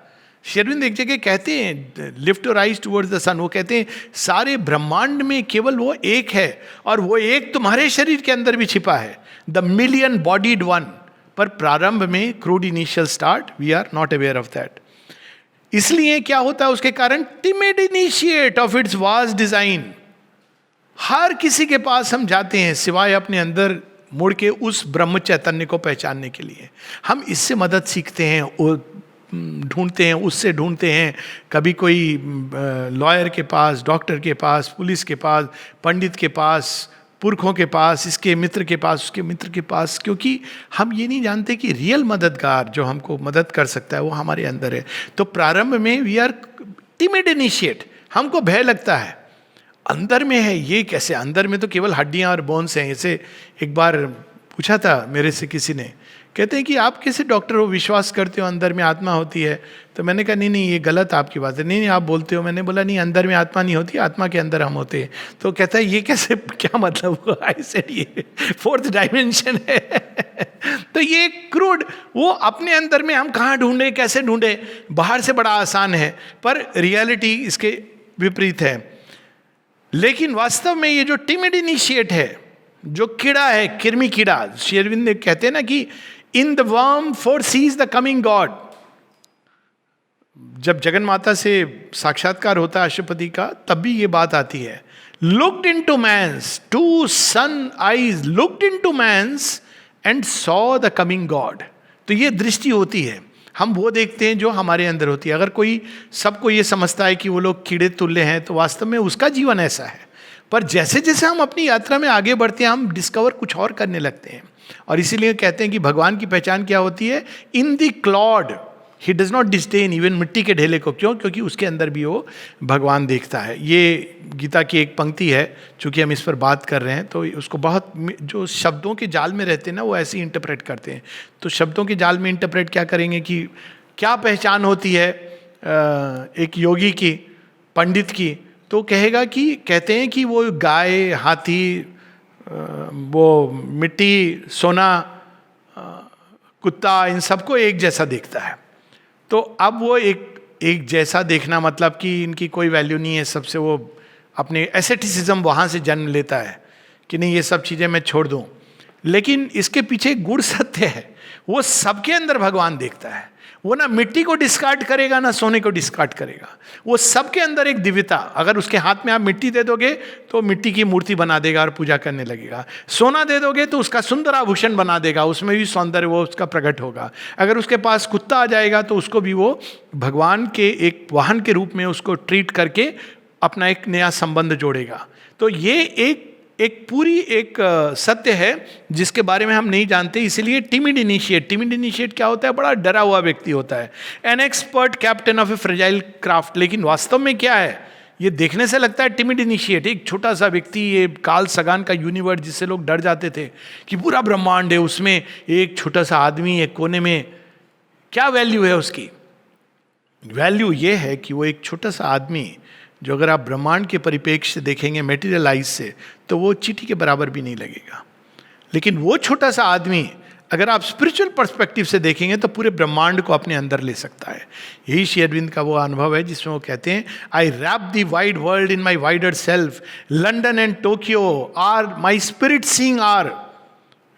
श्री अरविंद एक जगह कहते हैं, lift your eyes towards the sun, वो कहते हैं सारे ब्रह्मांड में केवल वो एक है, और वो एक तुम्हारे शरीर के अंदर भी छिपा है, द मिलियन बॉडीड वन। पर प्रारंभ में crude initial start, we are not aware of that. इसलिए क्या होता है उसके कारण, timid initiate of its vast design. हर किसी के पास हम जाते हैं सिवाय अपने अंदर मुड़ के उस ब्रह्म चैतन्य को पहचानने के लिए। हम इससे मदद सीखते हैं, ढूंढते हैं, उससे ढूंढते हैं, कभी कोई लॉयर के पास, डॉक्टर के पास, पुलिस के पास, पंडित के पास, पुरखों के पास, इसके मित्र के पास, उसके मित्र के पास, क्योंकि हम ये नहीं जानते कि रियल मददगार जो हमको मदद कर सकता है वो हमारे अंदर है। तो प्रारंभ में वी आर टिमिड इनिशिएट, हमको भय लगता है, अंदर में है, ये कैसे, अंदर में तो केवल हड्डियां और बोन्स हैं। ऐसे एक बार पूछा था मेरे से किसी ने, कहते हैं कि आप कैसे डॉक्टर हो, विश्वास करते हो अंदर में आत्मा होती है? तो मैंने कहा नहीं नहीं, ये गलत आपकी बात है। नहीं आप बोलते हो। मैंने बोला नहीं, अंदर में आत्मा नहीं होती, आत्मा के अंदर हम होते हैं। तो कहता है ये कैसे, क्या मतलब हुआ? आई सेड ये फोर्थ डायमेंशन है। तो ये क्रूड, वो अपने अंदर में हम कहाँ ढूंढे, कैसे ढूंढे? बाहर से बड़ा आसान है, पर रियलिटी इसके विपरीत है। लेकिन वास्तव में ये जो टिमिड इनिशिएट है, जो कीड़ा है, किरमी कीड़ा, श्री अरविंद कहते हैं ना कि in the worm foresees the coming god. जब जगन माता से साक्षात्कार होता है अशुपति का, तब भी ये बात आती है, looked into man's, two sun eyes looked into man's and saw the coming god. तो ये दृष्टि होती है, हम वो देखते हैं जो हमारे अंदर होती है। अगर कोई सबको ये समझता है कि वो लोग कीड़े तुल्य हैं, तो वास्तव में उसका जीवन ऐसा है। पर जैसे जैसे हम अपनी यात्रा में आगे बढ़ते हैं, हम डिस्कवर कुछ और करने लगते हैं। और इसीलिए कहते हैं कि भगवान की पहचान क्या होती है? In the Claude he does not disdain, even मिट्टी के ढेले को। क्यों? क्योंकि उसके अंदर भी वो भगवान देखता है। ये गीता की एक पंक्ति है, चूंकि हम इस पर बात कर रहे हैं तो उसको बहुत, जो शब्दों के जाल में रहते हैं ना, वो ऐसे ही इंटरप्रेट करते हैं। तो शब्दों के जाल में इंटरप्रेट क्या करेंगे कि क्या पहचान होती है एक योगी की, पंडित की? तो कहेगा कि, कहते हैं कि वो गाय, हाथी, वो मिट्टी, सोना, कुत्ता, इन सबको एक जैसा देखता है। तो अब वो एक जैसा देखना मतलब कि इनकी कोई वैल्यू नहीं है, सबसे वो अपने एसेटिसिज्म वहाँ से जन्म लेता है कि नहीं ये सब चीज़ें मैं छोड़ दूँ। लेकिन इसके पीछे गुड़ सत्य है, वो सबके अंदर भगवान देखता है। वो ना मिट्टी को डिस्कार्ड करेगा, ना सोने को डिस्कार्ड करेगा। वो सबके अंदर एक दिव्यता, अगर उसके हाथ में आप मिट्टी दे दोगे तो मिट्टी की मूर्ति बना देगा और पूजा करने लगेगा। सोना दे दोगे तो उसका सुंदर आभूषण बना देगा, उसमें भी सौंदर्य वो उसका प्रकट होगा। अगर उसके पास कुत्ता आ जाएगा तो उसको भी वो भगवान के एक वाहन के रूप में उसको ट्रीट करके अपना एक नया संबंध जोड़ेगा। तो ये एक पूरी एक सत्य है जिसके बारे में हम नहीं जानते। इसीलिए टिमिड इनिशिएट क्या होता है? बड़ा डरा हुआ व्यक्ति होता है, an expert captain of A fragile craft. लेकिन वास्तव में क्या है? ये देखने से लगता है टिमिड इनिशिएट, एक छोटा सा व्यक्ति, ये काल सगान का यूनिवर्स जिससे लोग डर जाते थे कि पूरा ब्रह्मांड है, उसमें एक छोटा सा आदमी एक कोने में। क्या वैल्यू है उसकी? वैल्यू ये है कि वो एक छोटा सा आदमी, जो अगर आप ब्रह्मांड के परिप्रेक्ष्य से देखेंगे, मेटीरियल आइज से, तो वो चींटी के बराबर भी नहीं लगेगा। लेकिन वो छोटा सा आदमी अगर आप स्पिरिचुअल पर्सपेक्टिव से देखेंगे तो पूरे ब्रह्मांड को अपने अंदर ले सकता है। यही श्री अरविंद का वो अनुभव है जिसमें वो कहते हैं, I wrap the wide world in my wider self, London and Tokyo are my spirit seeing are.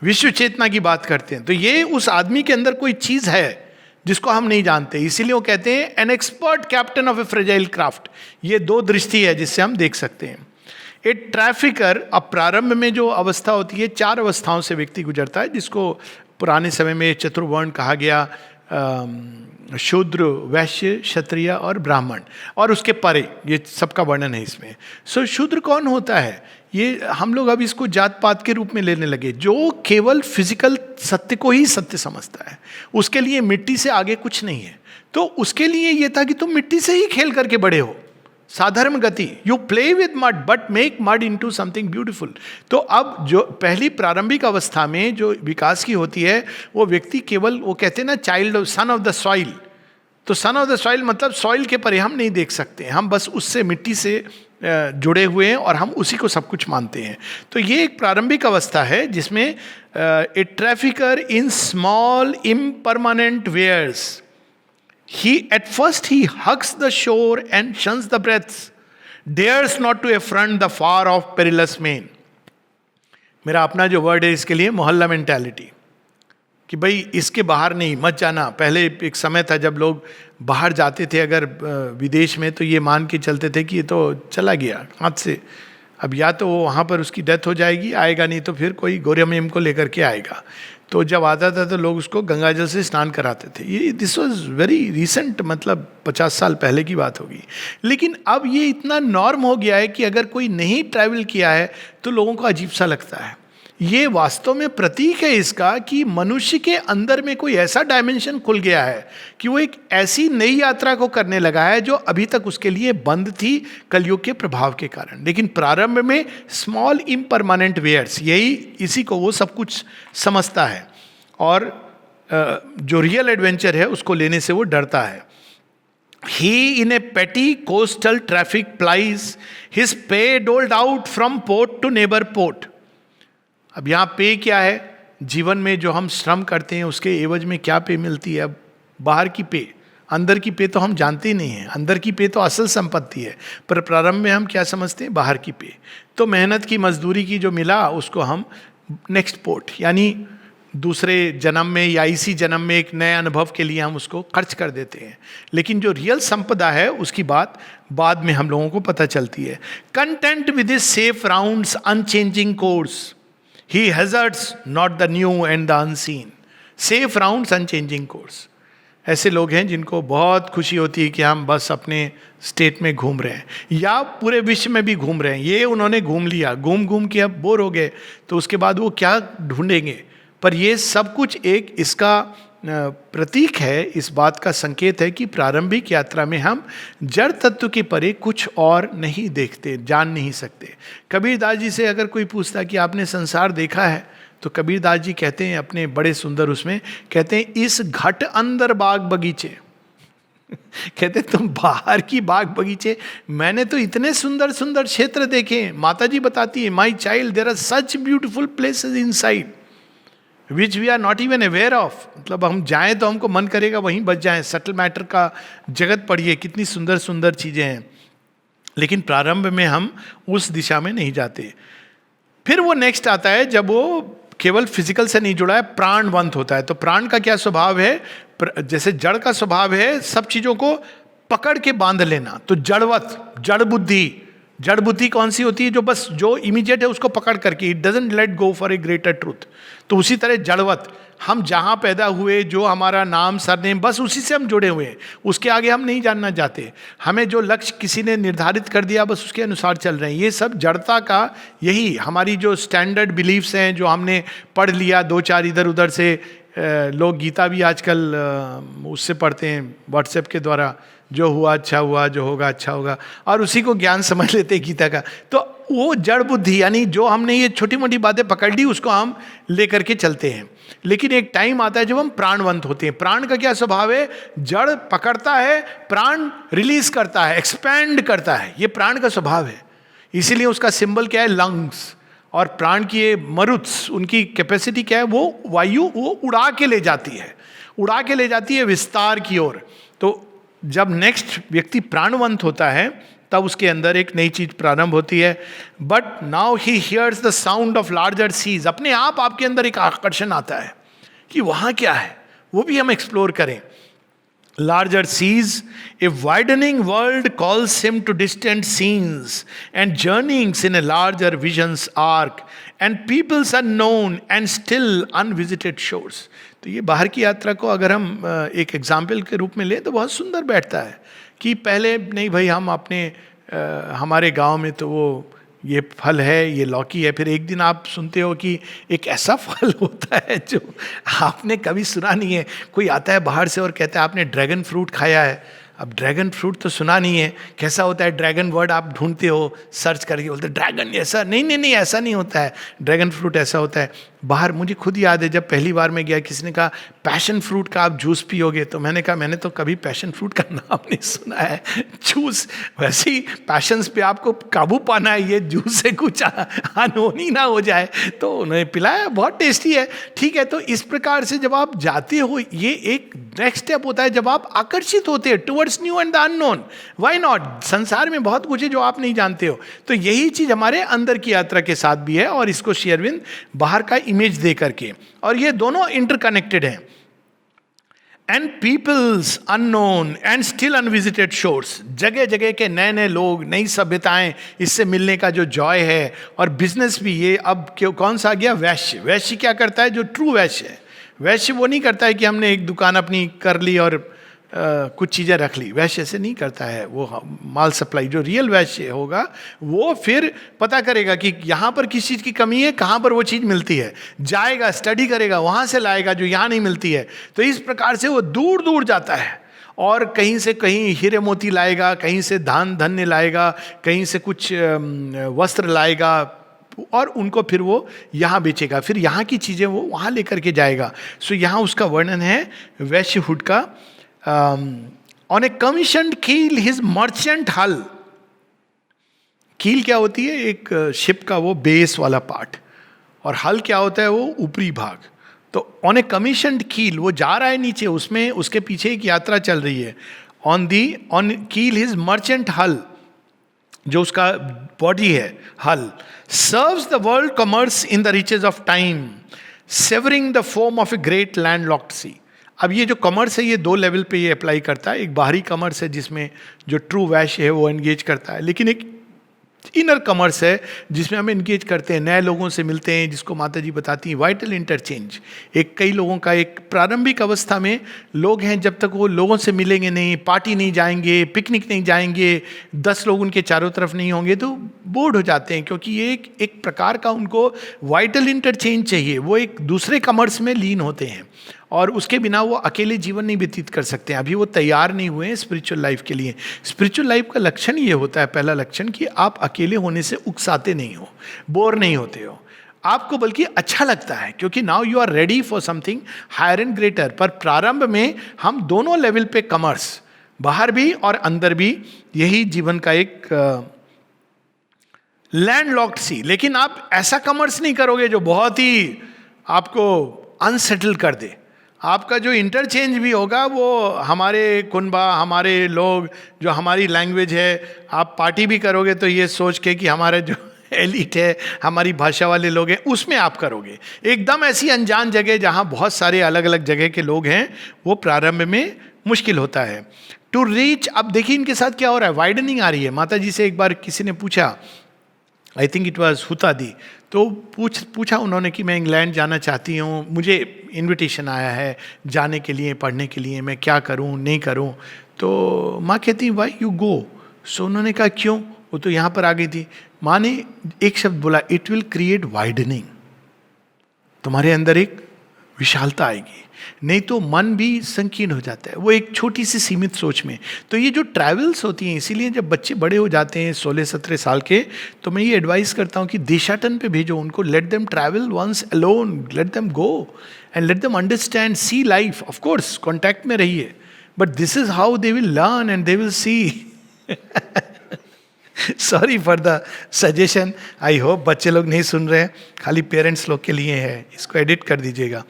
विश्व चेतना की बात करते हैं। तो ये उस आदमी के अंदर कोई चीज है जिसको हम नहीं जानते। इसीलिए वो कहते हैं an expert captain of A fragile craft. ये दो दृष्टि है जिससे हम देख सकते हैं। ए ट्रैफिकर, अब प्रारंभ में जो अवस्था होती है, 4 अवस्थाओं से व्यक्ति गुजरता है, जिसको पुराने समय में चतुर्वर्ण कहा गया, शूद्र, वैश्य, क्षत्रिय और ब्राह्मण, और उसके परे ये सबका वर्णन है इसमें। सो शूद्र कौन होता है? ये हम लोग अब इसको जात पात के रूप में लेने लगे, जो केवल फिजिकल सत्य को ही सत्य समझता है। उसके लिए मिट्टी से आगे कुछ नहीं है। तो उसके लिए ये था कि तुम मिट्टी से ही खेल करके बड़े हो, साधर्म गति, you play with mud but make mud into something beautiful. तो अब जो पहली प्रारंभिक अवस्था में जो विकास की होती है, वो व्यक्ति केवल, वो कहते हैं ना, child son of the soil. तो सन ऑफ द सॉइल मतलब सॉइल के परे हम नहीं देख सकते, हम बस उससे, मिट्टी से जुड़े हुए हैं और हम उसी को सब कुछ मानते हैं। तो ये एक प्रारंभिक अवस्था है जिसमें a trafficker in small impermanent wares, He at first he hugs the shore and shuns the breaths, dares not to affront the far off perilous main. मेरा अपना जो वर्ड है इसके लिए मोहल्ला मेंटालिटी, कि भाई इसके बाहर नहीं, मत जाना. पहले एक समय था जब लोग बाहर जाते थे अगर विदेश में, तो ये मान के चलते थे कि ये तो चला गया हाथ से, अब या तो वो वहाँ पर उसकी डेथ हो जाएगी, आएगा नहीं तो फिर कोई गौरयमेम को लेकर के आएगा. तो जब आता था तो लोग उसको गंगाजल से स्नान कराते थे. ये दिस वाज वेरी रिसेंट, मतलब 50 साल पहले की बात होगी. लेकिन अब ये इतना नॉर्म हो गया है कि अगर कोई नहीं ट्रैवल किया है तो लोगों को अजीब सा लगता है. ये वास्तव में प्रतीक है इसका कि मनुष्य के अंदर में कोई ऐसा डायमेंशन खुल गया है कि वो एक ऐसी नई यात्रा को करने लगा है जो अभी तक उसके लिए बंद थी कलयुग के प्रभाव के कारण. लेकिन प्रारंभ में स्मॉल इम्परमानेंट वेयर्स, यही इसी को वो सब कुछ समझता है, और जो रियल एडवेंचर है उसको लेने से वो डरता है. He in a petty coastal traffic plies his pay doled out from port to neighbor port. अब यहाँ पे क्या है, जीवन में जो हम श्रम करते हैं उसके एवज में क्या पे मिलती है. अब बाहर की पे, अंदर की पे तो हम जानते ही नहीं हैं. अंदर की पे तो असल संपत्ति है, पर प्रारंभ में हम क्या समझते हैं, बाहर की पे. तो मेहनत की मजदूरी की जो मिला उसको हम नेक्स्ट पोर्ट, यानी दूसरे जन्म में या इसी जन्म में एक नए अनुभव के लिए हम उसको खर्च कर देते हैं. लेकिन जो रियल संपदा है उसकी बात बाद में हम लोगों को पता चलती है. Content with his safe rounds unchanging course, he hazards not the new and the unseen. Safe rounds, unchanging course. ऐसे लोग हैं जिनको बहुत खुशी होती है कि हम बस अपने स्टेट में घूम रहे हैं या पूरे विश्व में भी घूम रहे हैं. ये उन्होंने घूम लिया, घूम घूम के अब बोर हो गए, तो उसके बाद वो क्या ढूंढेंगे. पर ये सब कुछ एक इसका प्रतीक है, इस बात का संकेत है कि प्रारंभिक यात्रा में हम जड़ तत्व के परे कुछ और नहीं देखते, जान नहीं सकते. कबीरदास जी से अगर कोई पूछता कि आपने संसार देखा है, तो कबीरदास जी कहते हैं अपने बड़े सुंदर उसमें, कहते हैं इस घट अंदर बाग बगीचे. कहते तुम बाहर की बाग बगीचे, मैंने तो इतने सुंदर सुंदर क्षेत्र देखे. माता जी बताती है, my child there are such beautiful places inside which we are not even aware of. मतलब हम जाएं तो हमको मन करेगा वहीं बच जाएं. सटल मैटर का जगत पढ़िए, कितनी सुंदर सुंदर चीज़ें हैं, लेकिन प्रारंभ में हम उस दिशा में नहीं जाते. फिर वो नेक्स्ट आता है जब वो केवल फिजिकल से नहीं जुड़ा है, प्राणवंत होता है. तो प्राण का क्या स्वभाव है, जैसे जड़ का स्वभाव है सब चीज़ों को पकड़ के बांध लेना, तो जड़वत, जड़ बुद्धि. जड़ बुद्धि कौन सी होती है, जो बस जो इमीडिएट है उसको पकड़ करके, it doesn't let go for a greater truth. तो उसी तरह जड़वत, हम जहाँ पैदा हुए, जो हमारा नाम सरनेम, बस उसी से हम जुड़े हुए हैं, उसके आगे हम नहीं जानना चाहते. हमें जो लक्ष्य किसी ने निर्धारित कर दिया बस उसके अनुसार चल रहे हैं. ये सब जड़ता का, यही हमारी जो स्टैंडर्ड बिलीफ्स हैं जो हमने पढ़ लिया, दो चार इधर उधर से. लोग गीता भी आजकल उससे पढ़ते हैं व्हाट्सएप के द्वारा, जो हुआ अच्छा हुआ, जो होगा अच्छा होगा, और उसी को ज्ञान समझ लेते हैं गीता का. तो वो जड़ बुद्धि, यानी जो हमने ये छोटी मोटी बातें पकड़ ली उसको हम लेकर के चलते हैं. लेकिन एक टाइम आता है जब हम प्राणवंत होते हैं. प्राण का क्या स्वभाव है, जड़ पकड़ता है, प्राण रिलीज करता है, एक्सपैंड करता है. ये प्राण का स्वभाव है. इसीलिए उसका सिंबल क्या है, लंग्स. और प्राण की ये मरुत्स, उनकी कैपेसिटी क्या है, वो वायु वो उड़ा के ले जाती है, उड़ा के ले जाती है विस्तार की ओर. तो जब नेक्स्ट व्यक्ति प्राणवंत होता है तब उसके अंदर एक नई चीज प्रारंभ होती है. But now he hears the sound of larger seas. अपने आप आपके अंदर एक आकर्षण आता है कि वहाँ क्या है, वो भी हम एक्सप्लोर करें. Larger seas, a widening world calls him to distant scenes and journeyings in a larger vision's arc and peoples unknown and still unvisited shores. तो ये बाहर की यात्रा को अगर हम एक एग्जाम्पल के रूप में लें तो बहुत सुंदर बैठता है कि पहले नहीं भाई हम अपने हमारे गांव में तो वो ये फल है, ये लौकी है. फिर एक दिन आप सुनते हो कि एक ऐसा फल होता है जो आपने कभी सुना नहीं है. कोई आता है बाहर से और कहता है आपने ड्रैगन फ्रूट खाया है. अब ड्रैगन फ्रूट तो सुना नहीं है, कैसा होता है ड्रैगन, वर्ड आप ढूंढते हो सर्च करके, बोलते ड्रैगन ऐसा नहीं, नहीं नहीं ऐसा नहीं होता है. ड्रैगन फ्रूट ऐसा होता है, बाहर मुझे खुद याद है, जब पहली बार मैं गया, किसी ने कहा पैशन फ्रूट का आप जूस पियोगे, तो मैंने कहा मैंने तो कभी पैशन फ्रूट का नाम नहीं सुना है, जूस। वैसे ही पैशंस पे आपको काबू पाना है, ये जूस से कुछ अनहोनी ना हो जाए। तो उन्होंने पिलाया, बहुत टेस्टी है, ठीक है। तो इस प्रकार से जब आप जाते हो, ये एक नेक्स्ट स्टेप होता है जब आप आकर्षित होते हैं towards new and the unknown. Why not, संसार में बहुत कुछ है जो आप नहीं जानते हो। तो यही चीज हमारे अंदर की यात्रा के साथ भी है, और इसको श्री अरविंद बाहर का इमेज दे करके, और ये दोनों इंटरकनेक्टेड हैं। And peoples unknown and still unvisited shores, जगह जगह के नए नए लोग, नई सभ्यताएं, इससे मिलने का जो जॉय है। और बिजनेस भी, ये अब क्यों कौन सा आ गया, वैश्य। वैश्य क्या करता है, जो ट्रू वैश्य है, वैश्य वो नहीं करता है कि हमने एक दुकान अपनी कर ली और कुछ चीज़ें रख ली, वैश्य ऐसे नहीं करता है। वो माल सप्लाई, जो रियल वैश्य होगा वो फिर पता करेगा कि यहाँ पर किस चीज़ की कमी है, कहाँ पर वो चीज़ मिलती है, जाएगा स्टडी करेगा, वहाँ से लाएगा जो यहाँ नहीं मिलती है। तो इस प्रकार से वो दूर दूर जाता है, और कहीं से कहीं हीरे मोती लाएगा, कहीं से धान धन्य लाएगा, कहीं से कुछ वस्त्र लाएगा, और उनको फिर वो यहाँ बेचेगा, फिर यहाँ की चीज़ें वो वहाँ लेकर के जाएगा। सो यहाँ उसका वर्णन है वैश्यहुड का। ऑन ए कमीशन्ड कील हिज मर्चेंट हल। कील क्या होती है, एक शिप का वो बेस वाला पार्ट, और हल क्या होता है, वो ऊपरी भाग। तो ऑन ए कमीशन्ड कील, वो जा रहा है नीचे, उसमें उसके पीछे एक यात्रा चल रही है। ऑन कील हिज मर्चेंट हल, जो उसका बॉडी है, hull, serves the world commerce in the riches of time, severing the foam of a great landlocked sea. अब ये जो कॉमर्स है, ये दो लेवल पे ये अप्लाई करता है। एक बाहरी कॉमर्स है जिसमें जो ट्रू वैश्य है वो एंगेज करता है, लेकिन एक इनर कॉमर्स है जिसमें हम एंगेज करते हैं, नए लोगों से मिलते हैं, जिसको माता जी बताती हैं वाइटल इंटरचेंज। एक कई लोगों का एक प्रारंभिक अवस्था में लोग हैं, जब तक वो लोगों से मिलेंगे नहीं, पार्टी नहीं जाएंगे, पिकनिक नहीं जाएंगे, 10 लोग उनके चारों तरफ नहीं होंगे, तो बोर्ड हो जाते हैं, क्योंकि ये एक प्रकार का उनको वाइटल इंटरचेंज चाहिए। वो एक दूसरे कॉमर्स में लीन होते हैं, और उसके बिना वो अकेले जीवन नहीं व्यतीत कर सकते हैं। अभी वो तैयार नहीं हुए हैं स्पिरिचुअल लाइफ के लिए। स्पिरिचुअल लाइफ का लक्षण ये होता है, पहला लक्षण, कि आप अकेले होने से उकसाते नहीं हो, बोर नहीं होते हो, आपको बल्कि अच्छा लगता है, क्योंकि now you are ready for something higher and greater. पर प्रारंभ में हम दोनों लेवल पे कॉमर्स, बाहर भी और अंदर भी, यही जीवन का एक लैंड लॉक्ड सी। लेकिन आप ऐसा कॉमर्स नहीं करोगे जो बहुत ही आपको अनसेटल कर दे। आपका जो इंटरचेंज भी होगा वो हमारे कुनबा, हमारे लोग, जो हमारी लैंग्वेज है, आप पार्टी भी करोगे तो ये सोच के कि हमारे जो एलिट है, हमारी भाषा वाले लोग हैं, उसमें आप करोगे। एकदम ऐसी अनजान जगह जहाँ बहुत सारे अलग अलग जगह के लोग हैं, वो प्रारंभ में मुश्किल होता है। टू रीच, अब देखिए इनके साथ क्या हो रहा है, वाइडनिंग आ रही है। माता जी से एक बार किसी ने पूछा, आई थिंक इट वॉज हुतादी, तो पूछा उन्होंने कि मैं इंग्लैंड जाना चाहती हूँ, मुझे इनविटेशन आया है जाने के लिए, पढ़ने के लिए, मैं क्या करूँ नहीं करूँ। तो माँ कहती वाई यू गो। सो उन्होंने कहा क्यों, वो तो यहाँ पर आ गई थी। माँ ने एक शब्द बोला, इट विल क्रिएट वाइडनिंग, तुम्हारे अंदर एक विशालता आएगी, नहीं तो मन भी संकीर्ण हो जाता है वो एक छोटी सी सीमित सोच में। तो ये जो ट्रैवल्स होती हैं, इसीलिए जब बच्चे बड़े हो जाते हैं 16-17 साल के, तो मैं ये एडवाइस करता हूँ कि देशाटन पे भेजो उनको, let them travel once alone, let them go and let them understand, see life. Of course contact में रहिए, but this is how they will learn and they will see. Sorry for the suggestion, I hope बच्चे लोग नहीं सुन रहे हैं, खाली parents लोग के लिए है, इसको एडिट कर दीजिएगा।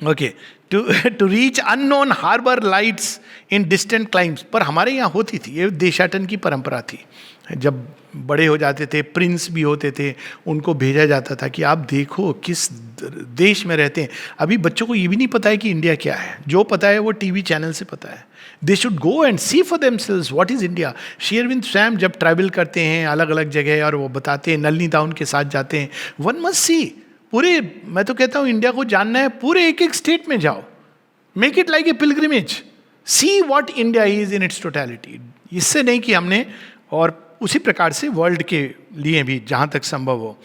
Okay, to reach unknown harbour lights in distant climes. पर हमारे यहाँ होती थी, ये देशाटन की परंपरा थी। जब बड़े हो जाते थे, प्रिंस भी होते थे, उनको भेजा जाता था कि आप देखो किस देश में रहते हैं। अभी बच्चों को ये भी नहीं पता है कि इंडिया क्या है, जो पता है वो टीवी चैनल से पता है। They should go and see for themselves what is India. Shri Aurobindo स्वयं जब ट्रैवल करते हैं अलग अलग जगह और वो बताते हैं, नलिनी दाउन के साथ जाते हैं, वन मस्ट सी पूरे, मैं तो कहता हूँ इंडिया को जानना है, पूरे एक एक स्टेट में जाओ, make it like a pilgrimage, see what India is in its totality. इससे नहीं कि हमने, और उसी प्रकार से वर्ल्ड के लिए भी जहां तक संभव हो।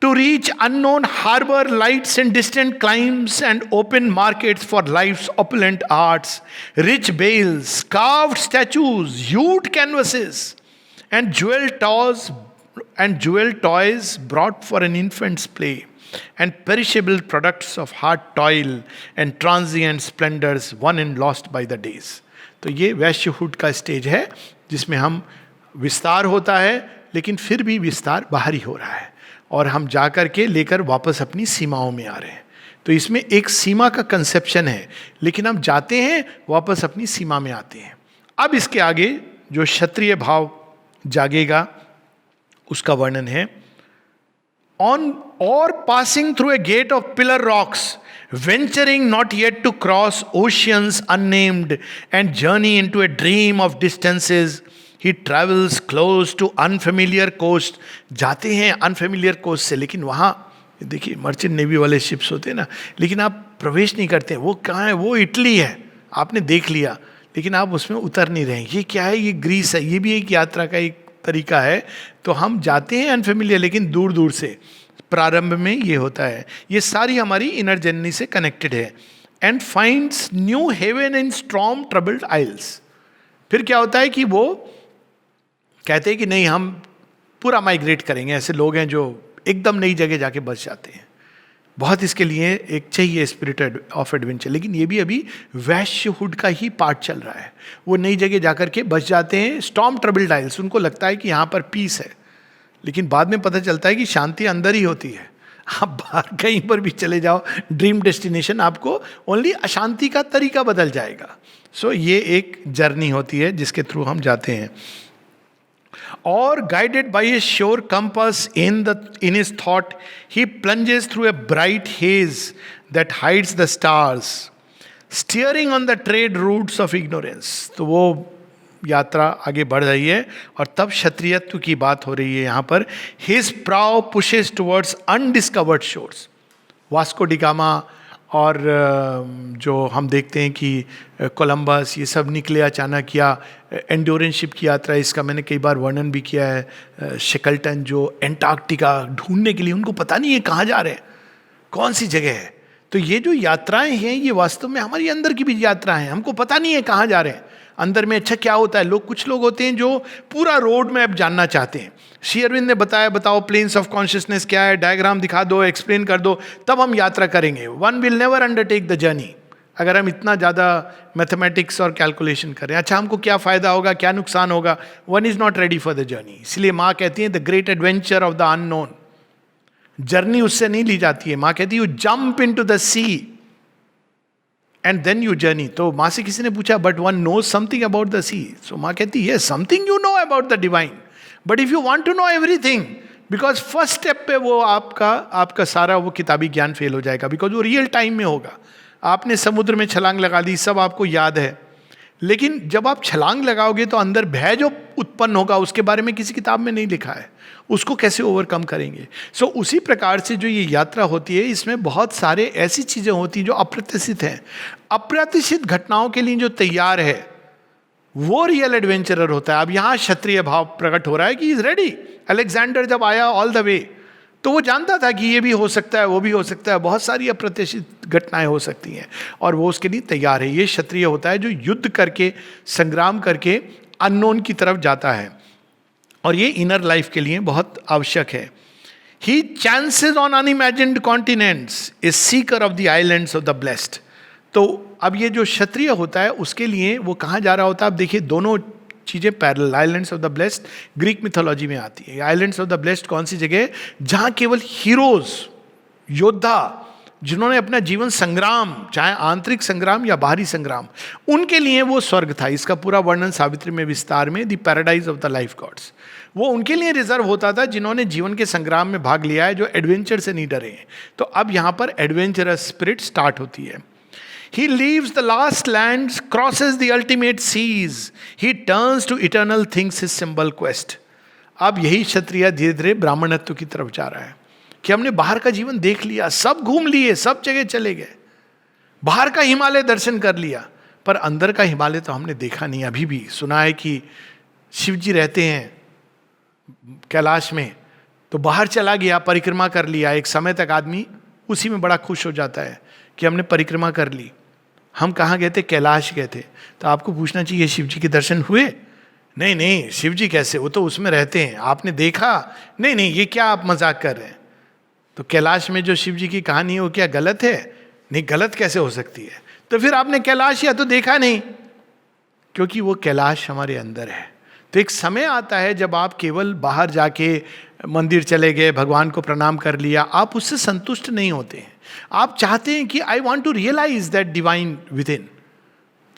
To reach unknown harbour lights in distant climes and open markets for life's opulent arts, rich bells, carved statues, hued canvases and jewel toys brought for an infant's play. and perishable products of hard toil and transient splendors won and lost by the days. तो ये वैश्यहुड का stage है जिसमें हम विस्तार होता है, लेकिन फिर भी विस्तार बाहरी हो रहा है और हम जाकर के लेकर वापस अपनी सीमाओं में आ रहे हैं. तो इसमें एक सीमा का कंसेप्शन है, लेकिन हम जाते हैं वापस अपनी सीमा में आते हैं. अब इसके आगे जो क्षत्रिय भाव जागेगा उसका वर्णन है. ऑन और passing through a gate of pillar rocks, venturing not yet to cross oceans unnamed and journey into a dream of distances, he travels close to unfamiliar coast. जाते हैं अनफेमिलियर कोस्ट से, लेकिन वहाँ देखिए मर्चेंट नेवी वाले ships होते हैं ना, लेकिन आप प्रवेश नहीं करते. वो कहाँ है? वो इटली है, आपने देख लिया, लेकिन आप उसमें उतर नहीं रहे. ये क्या है? ये ग्रीस है. ये भी एक यात्रा का एक तरीका है. तो हम जाते हैं अनफेमिलियर, लेकिन दूर दूर से. प्रारंभ में ये होता है. ये सारी हमारी इनर जर्नी से कनेक्टेड है. And finds new haven in storm troubled isles. फिर क्या होता है कि वो कहते हैं कि नहीं, हम पूरा माइग्रेट करेंगे. ऐसे लोग हैं जो एकदम नई जगह जाके बस जाते हैं. बहुत इसके लिए एक चाहिए स्पिरिट ऑफ एडवेंचर, लेकिन ये भी अभी वैश्यहुड का ही पार्ट चल रहा है. वो नई जगह जाकर के बस जाते हैं, स्टॉर्म ट्रबल्ड आइल्स. उनको लगता है कि यहाँ पर पीस है, लेकिन बाद में पता चलता है कि शांति अंदर ही होती है. आप बाहर कहीं पर भी चले जाओ, ड्रीम डेस्टिनेशन, आपको ओनली अशांति का तरीका बदल जाएगा. सो ये एक जर्नी होती है जिसके थ्रू हम जाते हैं. और guided by a sure compass in his thought, he plunges through a bright haze that hides the stars, steering on the trade routes of ignorance. तो वो यात्रा आगे बढ़ रही है और तब क्षत्रियत्व की बात हो रही है यहाँ पर. His prow pushes towards undiscovered shores. Vasco da Gama और जो हम देखते हैं कि कोलंबस, ये सब निकले अचानक, या एंडोरेंस शिप की यात्रा, इसका मैंने कई बार वर्णन भी किया है. शेकल्टन जो एंटार्क्टिका ढूंढने के लिए, उनको पता नहीं है कहाँ जा रहे हैं, कौन सी जगह है. तो ये जो यात्राएं हैं ये वास्तव में हमारी अंदर की भी यात्रा है. हमको पता नहीं है कहाँ जा रहे हैं अंदर में. अच्छा क्या होता है, लोग, कुछ लोग होते हैं जो पूरा रोड मैप जानना चाहते हैं. श्री अरविंद ने बताया, बताओ प्लेन्स ऑफ कॉन्शियसनेस क्या है, डायग्राम दिखा दो, एक्सप्लेन कर दो, तब हम यात्रा करेंगे. One will never undertake the journey अगर हम इतना ज़्यादा मैथमेटिक्स और कैलकुलेशन करें. अच्छा हमको क्या फ़ायदा होगा, क्या नुकसान होगा. One is not ready for the journey. इसलिए माँ कहती है the great adventure of the unknown. Journey उससे नहीं ली जाती है. माँ कहती है you jump into the sea and then you journey. तो माँ से किसी ने पूछा, but one knows something about the sea. So माँ कहती है, yes, something you know about the divine. But if you want to know everything, because first step पे वो आपका सारा वो किताबी ज्ञान फेल हो जाएगा, because वो रियल टाइम में होगा. आपने समुद्र में छलांग लगा दी, सब आपको याद है, लेकिन जब आप छलांग लगाओगे तो अंदर भय जो उत्पन्न होगा उसके बारे में किसी किताब में नहीं लिखा है. उसको कैसे ओवरकम करेंगे. सो उसी प्रकार से जो ये यात्रा होती है, इसमें बहुत सारे ऐसी चीज़ें होती हैं जो अप्रत्याशित हैं. अप्रत्याशित घटनाओं के लिए जो तैयार है वो रियल एडवेंचरर होता है. अब यहाँ क्षत्रिय भाव प्रकट हो रहा है कि इज रेडी. अलेक्जेंडर जब आया ऑल द वे, तो वो जानता था कि ये भी हो सकता है, वो भी हो सकता है, बहुत सारी अप्रत्याशित घटनाएं हो सकती हैं, और वो उसके लिए तैयार है. ये क्षत्रिय होता है जो युद्ध करके, संग्राम करके अननोन की तरफ जाता है, और ये इनर लाइफ के लिए बहुत आवश्यक है. He chances on unimagined continents, a seeker of the islands of the blessed. तो अब ये जो क्षत्रिय होता है उसके लिए वो कहाँ जा रहा होता है. अब देखिए दोनों चीज़ें parallel. Islands of the blessed Greek mythology में आती है. आइलैंड्स ऑफ द ब्लेस्ड कौन सी जगह, जहाँ केवल हीरोज, योद्धा, जिन्होंने अपना जीवन संग्राम, चाहे आंतरिक संग्राम या बाहरी संग्राम, उनके लिए वो स्वर्ग था. इसका पूरा वर्णन सावित्री में विस्तार में, the paradise of the life gods, वो उनके लिए रिजर्व होता था जिन्होंने जीवन के संग्राम में भाग लिया है, जो एडवेंचर से नहीं डरे हैं. तो अब यहाँ पर एडवेंचरस स्पिरिट स्टार्ट होती है. He leaves the last lands, crosses the ultimate seas. He turns to eternal things, his symbol quest. अब यही क्षत्रिय धीरे धीरे ब्राह्मणत्व की तरफ जा रहा है कि हमने बाहर का जीवन देख लिया, सब घूम लिए, सब जगह चले गए, बाहर का हिमालय दर्शन कर लिया, पर अंदर का हिमालय तो हमने देखा नहीं. अभी भी सुना है कि शिव जी रहते हैं कैलाश में, तो बाहर चला गया, परिक्रमा कर लिया. एक समय तक आदमी उसी में बड़ा खुश हो जाता है कि हमने परिक्रमा कर ली. हम कहाँ गए थे? कैलाश गए थे. तो आपको पूछना चाहिए शिव जी के दर्शन हुए? नहीं नहीं, शिव जी कैसे, वो तो उसमें रहते हैं. आपने देखा? नहीं नहीं, ये क्या आप मजाक कर रहे हैं. तो कैलाश में जो शिव जी की कहानी है वो क्या गलत है? नहीं, गलत कैसे हो सकती है? तो फिर आपने कैलाश या तो देखा नहीं, क्योंकि वो कैलाश हमारे अंदर है। तो एक समय आता है जब आप केवल बाहर जाके मंदिर चले गए, भगवान को प्रणाम कर लिया, आप उससे संतुष्ट नहीं होते हैं। आप चाहते हैं कि I want to realise that divine within,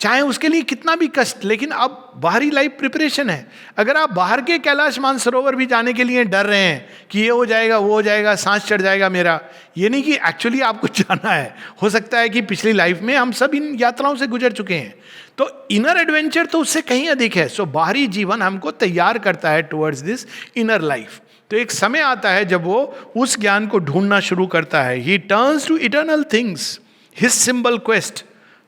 चाहे उसके लिए कितना भी कष्ट, लेकिन अब बाहरी लाइफ प्रिपरेशन है। अगर आप बाहर के कैलाश मानसरोवर भी जाने के लिए डर रहे हैं कि ये हो जाएगा, वो हो जाएगा, सांस चढ़ जाएगा मेरा, ये नहीं कि एक्चुअली आपको जाना है। हो सकता है कि पिछली लाइफ में हम सब इन यात्राओं से गुजर चुके हैं, तो इनर एडवेंचर तो उससे कहीं अधिक है। सो बाहरी जीवन हमको तैयार करता है टुवर्ड्स दिस इनर लाइफ। तो एक समय आता है जब वो उस ज्ञान को ढूंढना शुरू करता है। He turns to eternal things, his symbol quest.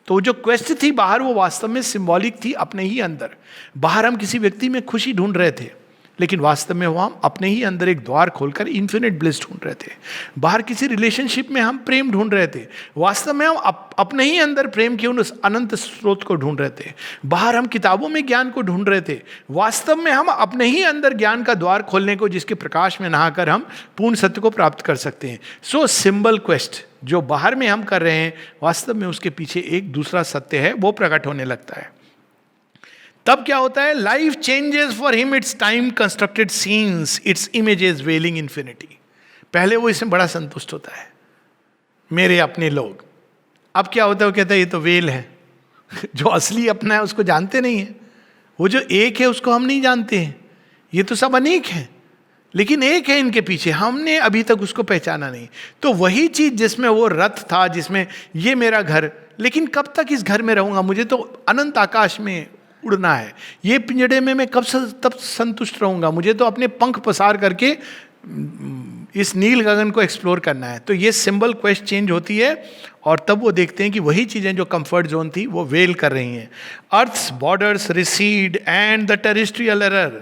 तो जो क्वेस्ट थी बाहर, वो वास्तव में सिंबॉलिक थी अपने ही अंदर। बाहर हम किसी व्यक्ति में खुशी ढूंढ रहे थे, लेकिन वास्तव में वो हम अपने ही अंदर एक द्वार खोलकर इन्फिनिट ब्लिस ढूंढ रहे थे। बाहर किसी रिलेशनशिप में हम प्रेम ढूंढ रहे थे, वास्तव में हम अपने ही अंदर प्रेम के उस अनंत स्रोत को ढूंढ रहे थे। बाहर हम किताबों में ज्ञान को ढूंढ रहे थे, वास्तव में हम अपने ही अंदर ज्ञान का द्वार खोलने को, जिसके प्रकाश में नहाकर हम पूर्ण सत्य को प्राप्त कर सकते हैं। सो सिंबल क्वेस्ट जो बाहर में हम कर रहे हैं, वास्तव में उसके पीछे एक दूसरा सत्य है, वो प्रकट होने लगता है। तब क्या होता है? Life changes for him it's time constructed scenes, it's images veiling infinity. पहले वो इसमें बड़ा संतुष्ट होता है, मेरे अपने लोग। अब क्या होता है? वो कहता है ये तो वेल है। जो असली अपना है उसको जानते नहीं है, वो जो एक है उसको हम नहीं जानते हैं। ये तो सब अनेक है, लेकिन एक है इनके पीछे, हमने अभी तक उसको पहचाना नहीं। तो वही चीज जिसमें वो रथ था, जिसमें ये मेरा घर, लेकिन कब तक इस घर में रहूंगा? मुझे तो अनंत आकाश में उड़ना है। ये पिंजड़े में मैं कब तब संतुष्ट रहूंगा? मुझे तो अपने पंख पसार करके इस नील गगन को एक्सप्लोर करना है। तो ये सिंबल क्वेस्ट चेंज होती है, और तब वो देखते हैं कि वही चीजें जो कंफर्ट जोन थी वो वेल कर रही हैं। Earth's borders recede and the terrestrial error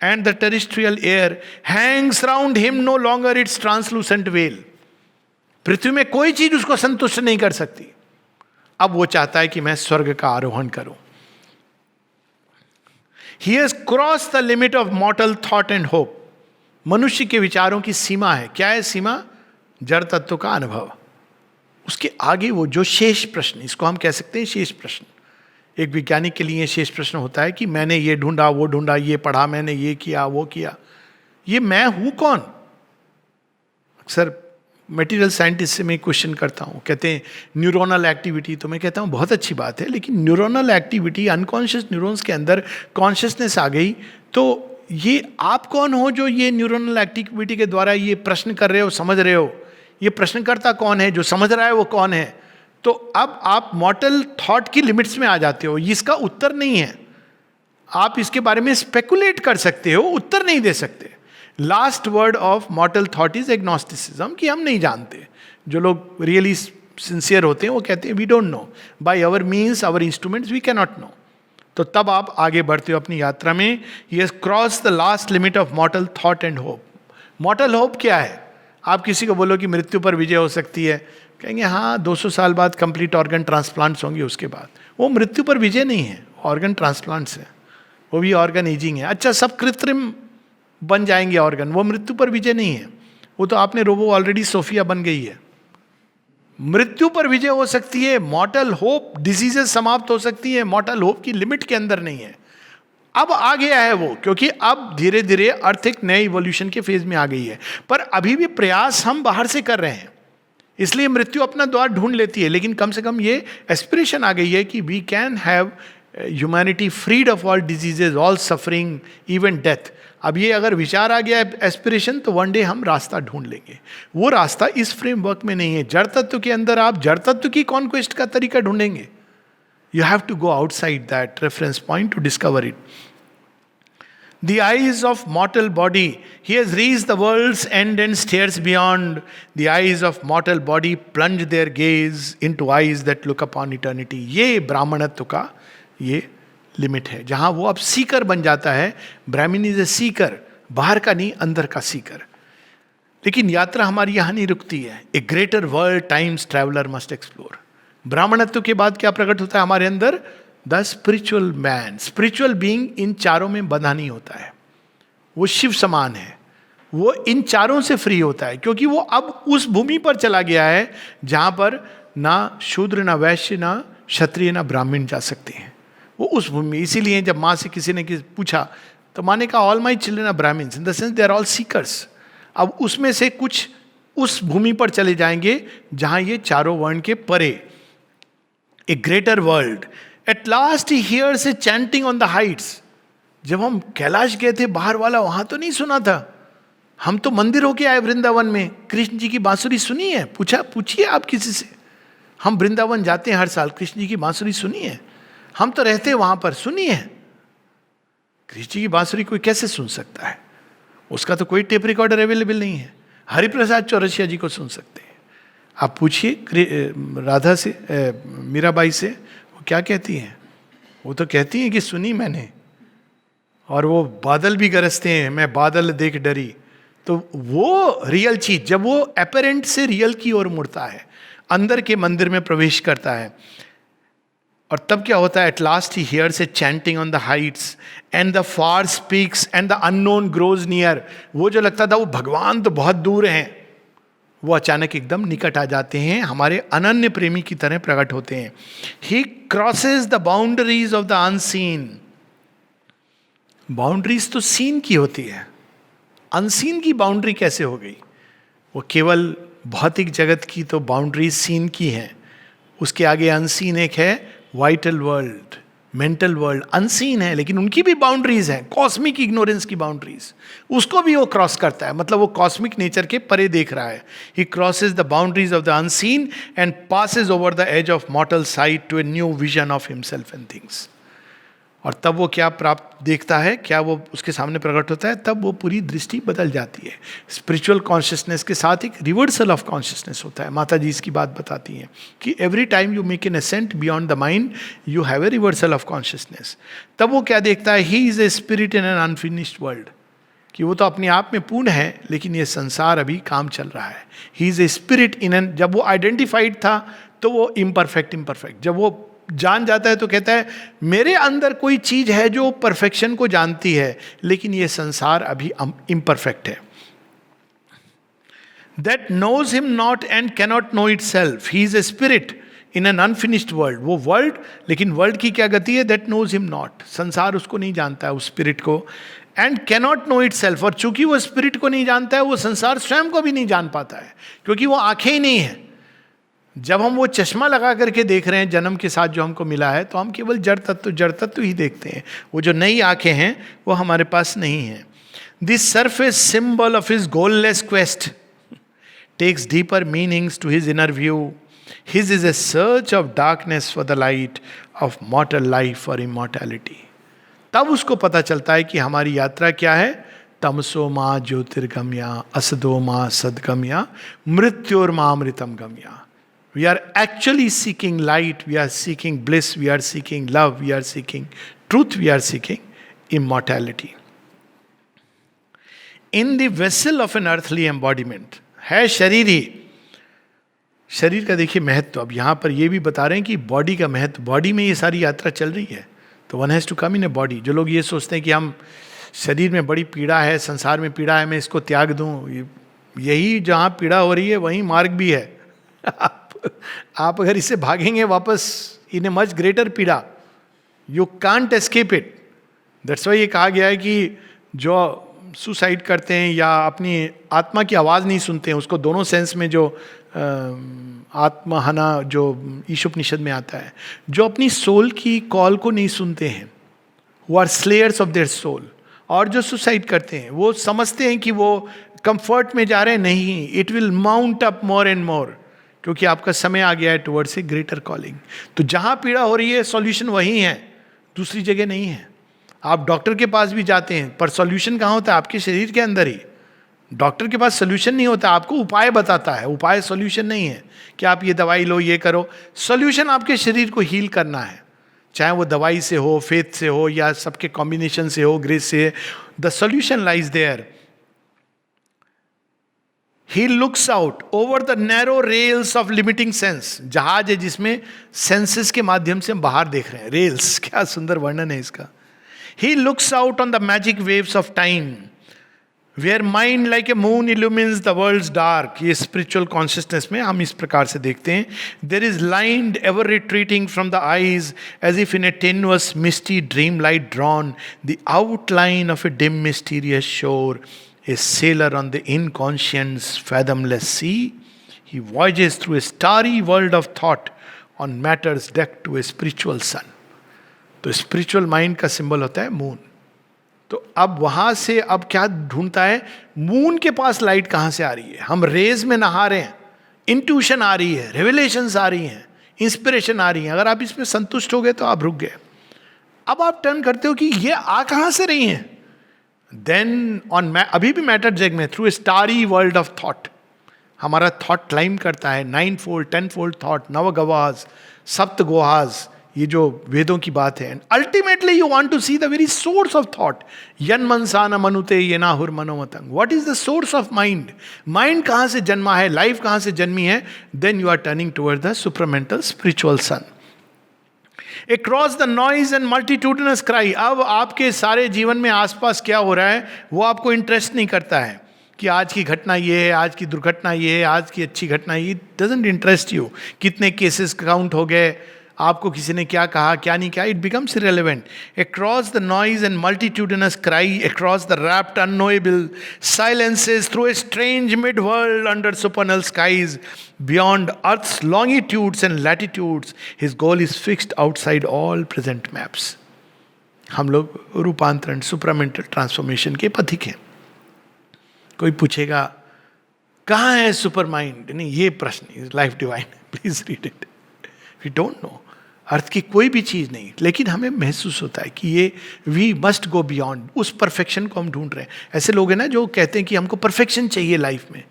and the terrestrial air hangs round him no longer its translucent veil। पृथ्वी में कोई चीज उसको संतुष्ट नहीं कर सकती। अब वो चाहता है कि मैं स्वर्ग का आरोहण करूं। He has crossed the limit of mortal thought and hope। मनुष्य के विचारों की सीमा है। क्या है सीमा? जड़ तत्व का अनुभव। उसके आगे वो जो शेष प्रश्न, इसको हम कह सकते हैं शेष प्रश्न। एक वैज्ञानिक के लिए शेष प्रश्न होता है कि मैंने ये ढूंढा, वो ढूंढा, ये पढ़ा, मैंने ये किया, वो किया, ये मैं हूं कौन? अक्सर मटेरियल साइंटिस्ट से मैं क्वेश्चन करता हूं, कहते हैं न्यूरोनल एक्टिविटी। तो मैं कहता हूं बहुत अच्छी बात है, लेकिन न्यूरोनल एक्टिविटी, अनकॉन्शियस न्यूरॉन्स के अंदर कॉन्शियसनेस आ गई, तो ये आप कौन हो जो ये न्यूरोनल एक्टिविटी के द्वारा ये प्रश्न कर रहे हो, समझ रहे हो? ये प्रश्नकर्ता कौन है? जो समझ रहा है वो कौन है? तो अब आप मॉर्टल थॉट की लिमिट्स में आ जाते हो। इसका उत्तर नहीं है, आप इसके बारे में स्पेकुलेट कर सकते हो, उत्तर नहीं दे सकते। Last word of mortal thought is agnosticism, कि हम नहीं जानते। जो लोग रियली सिंसियर होते हैं वो कहते हैं we don't know, by our means, our instruments, we can not know. तो तब आप आगे बढ़ते हो अपनी यात्रा में। He has cross the last limit of mortal thought and hope. Mortal hope क्या है? आप किसी को बोलो कि मृत्यु पर विजय हो सकती है, कहेंगे हाँ 200 साल बाद कंप्लीट ऑर्गन ट्रांसप्लांट्स होंगे उसके बाद। वो मृत्यु पर विजय नहीं है, ऑर्गन ट्रांसप्लांट्स है, वो भी ऑर्गन एजिंग है। अच्छा, सब कृत्रिम बन जाएंगे ऑर्गन, वो मृत्यु पर विजय नहीं है। वो तो आपने रोबो ऑलरेडी सोफिया बन गई है। मृत्यु पर विजय हो सकती है, मॉर्टल होप, डिजीजेस समाप्त हो सकती है, मॉर्टल होप की लिमिट के अंदर नहीं है। अब आ गया है वो, क्योंकि अब धीरे धीरे अर्थ एक नए इवोल्यूशन के फेज में आ गई है। पर अभी भी प्रयास हम बाहर से कर रहे हैं, इसलिए मृत्यु अपना द्वार ढूंढ लेती है। लेकिन कम से कम ये एस्पिरेशन आ गई है कि we can have humanity freed of all diseases, all suffering, even death. अब ये अगर विचार आ गया है, एस्पिरेशन, तो वन डे हम रास्ता ढूंढ लेंगे। वो रास्ता इस फ्रेमवर्क में नहीं है। जड़ तत्व के अंदर आप जड़ तत्व की कॉन्क्वेस्ट का तरीका ढूंढेंगे। You have to go outside that reference point to discover it. The eyes of mortal body, he has reached the world's end and stares beyond. The eyes of mortal body plunge their gaze into eyes that look upon eternity. ये ब्राह्मणत्व का ये limit है, जहां वो अब सीकर बन जाता है। ब्राह्मण इज ए सीकर, बाहर का नहीं, अंदर का सीकर। लेकिन यात्रा हमारी यहां नहीं रुकती है। A greater world time's traveller must explore. ब्राह्मणत्व के बाद क्या प्रकट होता है हमारे अंदर? The spiritual man, spiritual being इन चारों में बंधा नहीं होता है। वो शिव समान है, वो इन चारों से फ्री होता है, क्योंकि वो अब उस भूमि पर चला गया है जहां पर ना शूद्र, ना वैश्य, ना क्षत्रिय, ना ब्राह्मण जा सकते हैं। वो उस भूमि, इसीलिए जब माँ से किसी ने पूछा तो माँ ने कहा all my children are Brahmins, in the sense they are all seekers. अब उसमें से कुछ उस भूमि पर चले जाएंगे जहां ये चारों वर्ण के परे, a greater world. At last he hears a chanting on the heights. जब हम कैलाश गए थे, बाहर वाला वहां तो नहीं सुना था, हम तो मंदिर होके आए वृंदावन में, कृष्ण जी की बांसुरी सुनी है? पूछिए आप किसी से। हम वृंदावन जाते हैं हर साल, कृष्ण जी की बांसुरी सुनी है? हम तो रहते हैं वहां पर, सुनी है? कृष्ण जी की बांसुरी कोई कैसे सुन सकता है? उसका तो कोई टेप रिकॉर्डर अवेलेबल नहीं है। हरिप्रसाद चौरसिया जी को सुन सकते हैं। आप पूछिए राधा से, मीराबाई से, वो क्या कहती हैं? वो तो कहती हैं कि सुनी मैंने। और वो बादल भी गरजते हैं, मैं बादल देख डरी। तो वो रियल चीज जब वो अपेरेंट से रियल की ओर मुड़ता है, अंदर के मंदिर में प्रवेश करता है, और तब क्या होता है? Eight last he hears a chanting on the Heights and the far speaks and the unknown grows near. वो जो लगता था वो भगवान तो बहुत दूर हैं, वो अचानक एकदम निकट आ जाते हैं, हमारे अनन्य प्रेमी की तरह प्रकट होते हैं। ही crosses the boundaries of the unseen. Boundaries तो सीन की होती है, अनसीन की बाउंड्री कैसे हो गई? वो केवल भौतिक जगत की तो बाउंड्रीज सीन की हैं, उसके आगे अनसीन एक है, vital world, mental world unseen है, लेकिन उनकी भी बाउंड्रीज हैं, कॉस्मिक इग्नोरेंस की बाउंड्रीज, उसको भी वो क्रॉस करता है। मतलब वो कॉस्मिक नेचर के परे देख रहा है। He crosses the boundaries of the unseen and passes over the edge of mortal sight to a new vision of himself and things. और तब वो क्या प्राप्त देखता है, क्या वो उसके सामने प्रकट होता है? तब वो पूरी दृष्टि बदल जाती है। स्पिरिचुअल कॉन्शियसनेस के साथ एक रिवर्सल ऑफ कॉन्शियसनेस होता है। माता जी इसकी बात बताती हैं कि every time you make an ascent beyond the mind, you have a reversal of consciousness. तब वो क्या देखता है? He is a spirit in an unfinished world, कि वो तो अपने आप में पूर्ण है, लेकिन ये संसार अभी काम चल रहा है। He is a spirit in N, जब वो आइडेंटिफाइड था तो वो इम्परफेक्ट, जब वो जान जाता है तो कहता है मेरे अंदर कोई चीज है जो परफेक्शन को जानती है, लेकिन ये संसार अभी इम्परफेक्ट है। That knows him not and cannot know itself. He is a spirit in an unfinished world. वो वर्ल्ड, लेकिन वर्ल्ड की क्या गति है? That knows him not. संसार उसको नहीं जानता है, उस स्पिरिट को। And cannot know itself. और चूंकि वो स्पिरिट को नहीं जानता है, वो संसार स्वयं को भी नहीं जान पाता है, क्योंकि वो आंखें ही नहीं है। जब हम वो चश्मा लगा करके देख रहे हैं जन्म के साथ जो हमको मिला है, तो हम केवल जड़ तत्व ही देखते हैं। वो जो नई आंखें हैं वो हमारे पास नहीं है। This surface symbol of his goalless quest takes deeper meanings to his inner view. His is a search of darkness for the light of mortal life और इमॉर्टैलिटी। तब उसको पता चलता है कि हमारी यात्रा क्या है। तमसो माँ ज्योतिर्गम्या, असदो माँ सदगम्या, मृत्योर माँ अमृतम गम्या। We are actually seeking light, we are seeking bliss, we are seeking love, we are seeking truth, we are seeking immortality. In the vessel of an earthly embodiment, है शरीर ही। शरीर का देखिए महत्व। अब यहाँ पर ये भी बता रहे हैं कि बॉडी का महत्व, बॉडी में ये सारी यात्रा चल रही है, तो one has to come in a body. जो लोग ये सोचते हैं कि हम शरीर में बड़ी पीड़ा है, संसार में पीड़ा है, मैं इसको त्याग दूँ, यही जहाँ पीड़ा हो रही है वहीं मार्ग भी है। आप अगर इससे भागेंगे वापस इन ए मच ग्रेटर पीड़ा, you can't escape it. That's why ये कहा गया है कि जो सुसाइड करते हैं या अपनी आत्मा की आवाज़ नहीं सुनते हैं, उसको दोनों सेंस में जो आत्महना जो ईशोपनिषद में आता है, जो अपनी सोल की कॉल को नहीं सुनते हैं, वो are slayers of their soul. और जो सुसाइड करते हैं वो समझते हैं कि वो कंफर्ट में जा रहे हैं, नहीं, it will mount up more and more, क्योंकि आपका समय आ गया है टुवर्ड्स ए ग्रेटर कॉलिंग। तो जहाँ पीड़ा हो रही है सॉल्यूशन वहीं है, दूसरी जगह नहीं है। आप डॉक्टर के पास भी जाते हैं, पर सॉल्यूशन कहाँ होता है? आपके शरीर के अंदर ही। डॉक्टर के पास सॉल्यूशन नहीं होता, आपको उपाय बताता है, उपाय सॉल्यूशन नहीं है कि आप ये दवाई लो, ये करो। सॉल्यूशन आपके शरीर को हील करना है, चाहे वो दवाई से हो, फेथ से हो, या सबके कॉम्बिनेशन से हो, ग्रेस से। The solution lies there. He looks out over the narrow rails of limiting sense. जहाज है जिसमें सेंसेस के माध्यम से हम बाहर देख रहे हैं। रेल्स, क्या सुंदर वर्णन है इसका। He looks out on the magic waves of time. Where mind like a moon illumines the world's dark, ये स्पिरिचुअल कॉन्शियसनेस में हम इस प्रकार से देखते हैं. There is land ever retreating from the eyes as if in a tenuous misty dream light drawn the outline of a dim mysterious shore. A sailor on the inconscient fathomless sea, he voyages through a starry world of thought on matters decked to a spiritual sun. तो spiritual mind का symbol होता है moon. तो अब वहां से अब क्या ढूंढता है, मून के पास लाइट कहां से आ रही है. हम रेज में नहा रहे हैं, इंट्यूशन आ रही है, रेवलेशंस आ रही हैं, इंस्पिरेशन आ रही है. अगर आप इसमें संतुष्ट हो गए तो आप रुक गए. अब आप टर्न करते हो कि ये आ कहां से रही हैं. देन ऑन अभी भी मैटर जग में through a starry world of thought हमारा थॉट क्लाइम करता है. 9 फोल्ड 10 फोल्ड थॉट, नवगवास, सप्त गोहास, ये जो वेदों की बात है. Ultimately you want to see the very source of thought. यन मनसाना मनुते ये नाहुर मनोमतंग. What is the source of mind. Mind कहां से जन्मा है, लाइफ कहां से जन्मी है. Then you are turning toward the supermental spiritual sun. Across the noise and multitudinous cry. अब आपके सारे जीवन में आसपास क्या हो रहा है वो आपको इंटरेस्ट नहीं करता है कि आज की घटना ये है, आज की दुर्घटना ये है, आज की अच्छी घटना ये. Doesn't interest you. कितने केसेस काउंट हो गए, आपको किसी ने क्या कहा क्या नहीं कहा, it becomes irrelevant. Across the noise and multitudinous cry, across the rapt unknowable silences, through a strange mid-world under supernal skies, beyond earth's longitudes and latitudes, his goal is fixed outside all present maps. हम लोग रूपांतरण, supramental transformation के पथिक हैं. कोई पूछेगा कहाँ है सुपर माइंड, नहीं ये प्रश्न is life divine, please read it. We don't know. अर्थ की कोई भी चीज़ नहीं, लेकिन हमें महसूस होता है कि ये वी मस्ट गो बियॉन्ड. उस परफेक्शन को हम ढूंढ रहे हैं. ऐसे लोग हैं ना जो कहते हैं कि हमको परफेक्शन चाहिए लाइफ में.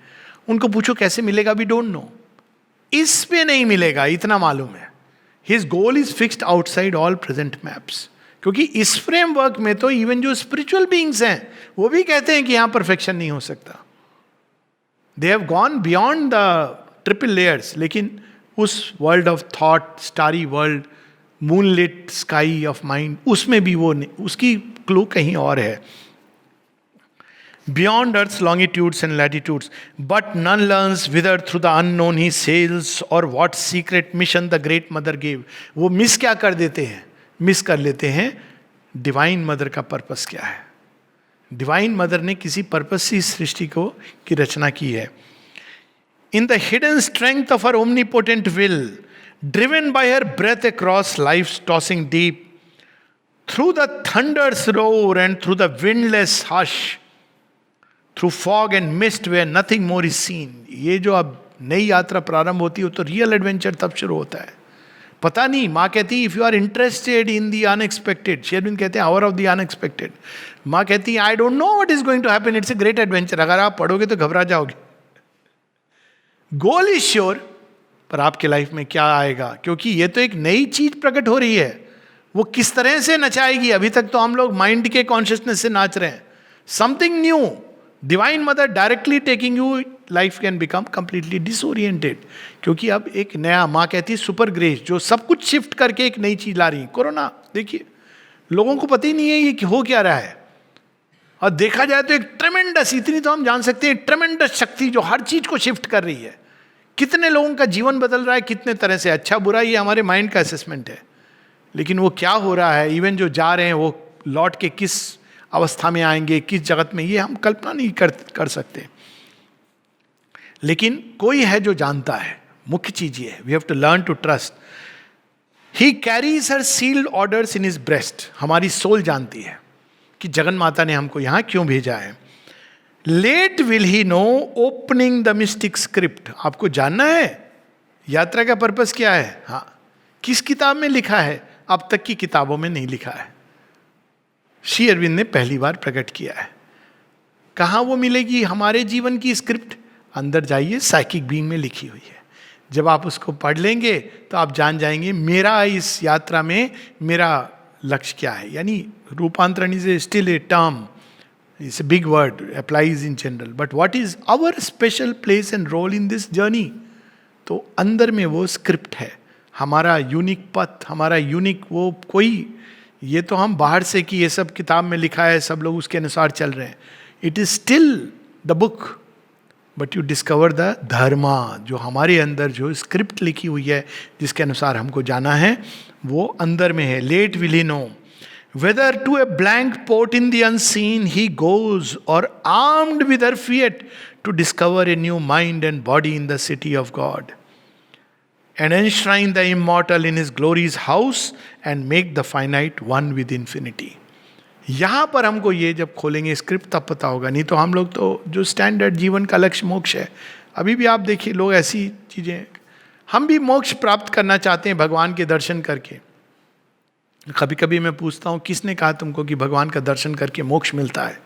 उनको पूछो कैसे मिलेगा, वी डोंट नो. इस पे नहीं मिलेगा, इतना मालूम है. His goal is fixed outside all present maps. क्योंकि इस फ्रेमवर्क में तो इवन जो स्पिरिचुअल बीइंग्स हैं वो भी कहते हैं कि यहां परफेक्शन नहीं हो सकता. They have gone beyond the triple layers. लेकिन उस world of thought, starry world, moonlit sky of mind, उसमें भी वो नहीं, उसकी क्लू कहीं और है. Beyond earth's longitudes and latitudes, but none learns whither through the unknown he sails, or what secret mission the great mother gave. वो miss क्या कर देते हैं, मिस कर लेते हैं डिवाइन मदर का पर्पस क्या है. डिवाइन मदर ने किसी पर्पस से इस सृष्टि को की रचना की है. In the hidden strength of her omnipotent will, driven by her breath across life's tossing deep, through the thunder's roar and through the windless hush, through fog and mist where nothing more is seen. ये जो अब नई यात्रा प्रारंभ होती है तो real adventure तब शुरू होता है. पता नहीं, माँ कहती है if you are interested in the unexpected. Sherwin कहते हैं आवर ऑफ द अनएक्सपेक्टेड. माँ कहती है I don't know what is going to happen, it's a great adventure. अगर आप पढ़ोगे तो घबरा जाओगे. गोल इज श्योर, पर आपके लाइफ में क्या आएगा, क्योंकि ये तो एक नई चीज प्रकट हो रही है. वो किस तरह से नचाएगी. अभी तक तो हम लोग माइंड के कॉन्शियसनेस से नाच रहे हैं. Something new, divine mother directly taking you, life can become completely disoriented. क्योंकि अब एक नया, माँ कहती है सुपर ग्रेस, जो सब कुछ शिफ्ट करके एक नई चीज ला रही है. कोरोना देखिए, लोगों को पता ही नहीं है ये हो क्या रहा है. और देखा जाए तो एक ट्रेमेंडस, इतनी तो हम जान सकते हैं, ट्रेमेंडस शक्ति जो हर चीज को शिफ्ट कर रही है. कितने लोगों का जीवन बदल रहा है, कितने तरह से, अच्छा बुरा, ये हमारे माइंड का असेसमेंट है. लेकिन वो क्या हो रहा है, इवन जो जा रहे हैं वो लौट के किस अवस्था में आएंगे, किस जगत में, ये हम कल्पना नहीं कर सकते. लेकिन कोई है जो जानता है. मुख्य चीज ये है, we have to learn to trust. He carries her sealed orders in his breast. हमारी सोल जानती है कि जगन माता ने हमको यहां क्यों भेजा है. Late will he know opening the mystic script. आपको जानना है यात्रा का पर्पस क्या है. हाँ, किस किताब में लिखा है, अब तक की किताबों में नहीं लिखा है. श्री अरविंद ने पहली बार प्रकट किया है. कहाँ वो मिलेगी हमारे जीवन की स्क्रिप्ट. अंदर जाइए, साइकिक बीइंग में लिखी हुई है. जब आप उसको पढ़ लेंगे तो आप जान जाएंगे मेरा इस यात्रा में मेरा लक्ष्य क्या है. यानी रूपांतरण is still a term, it's a big word, applies in general, but what is our special place and role in this journey. तो अंदर में वो स्क्रिप्ट है, हमारा यूनिक पथ, हमारा यूनिक वो कोई, ये तो हम बाहर से कि ये सब किताब में लिखा है, सब लोग उसके अनुसार चल रहे हैं. It is still the book, but you discover the dharma, जो हमारे अंदर जो स्क्रिप्ट लिखी हुई है जिसके अनुसार हमको जाना है, वो अंदर में है. Late will he know whether to a blank port in the unseen he goes, और armed with her fiat to discover a new mind and body in the city of God, and enshrine the immortal in his glory's house and make the finite one with infinity. यहाँ पर हमको ये जब खोलेंगे script तब पता होगा. नहीं तो हम लोग तो जो स्टैंडर्ड जीवन का लक्ष्य मोक्ष है, अभी भी आप देखिए लोग ऐसी चीज़ें, हम भी मोक्ष प्राप्त करना चाहते हैं भगवान के दर्शन करके. कभी कभी मैं पूछता हूँ किसने कहा तुमको कि भगवान का दर्शन करके मोक्ष मिलता है?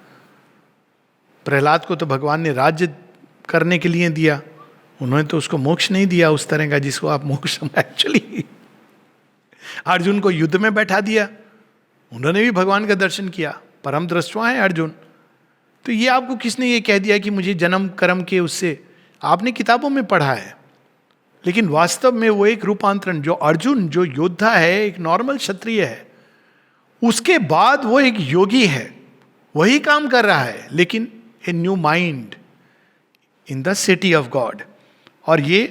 प्रहलाद को तो भगवान ने राज्य करने के लिए दिया, उन्होंने तो उसको मोक्ष नहीं दिया उस तरह का जिसको आप मोक्ष एक्चुअली. अर्जुन को युद्ध में बैठा दिया, उन्होंने भी भगवान का दर्शन किया, परम दृष्टवा है अर्जुन. तो ये आपको किसने ये कह दिया कि मुझे जन्म कर्म के उससे? आपने किताबों में पढ़ा है, लेकिन वास्तव में वो एक रूपांतरण. जो अर्जुन जो योद्धा है, एक नॉर्मल क्षत्रिय है, उसके बाद वो एक योगी है, वही काम कर रहा है, लेकिन ए new mind in the city of God. और ये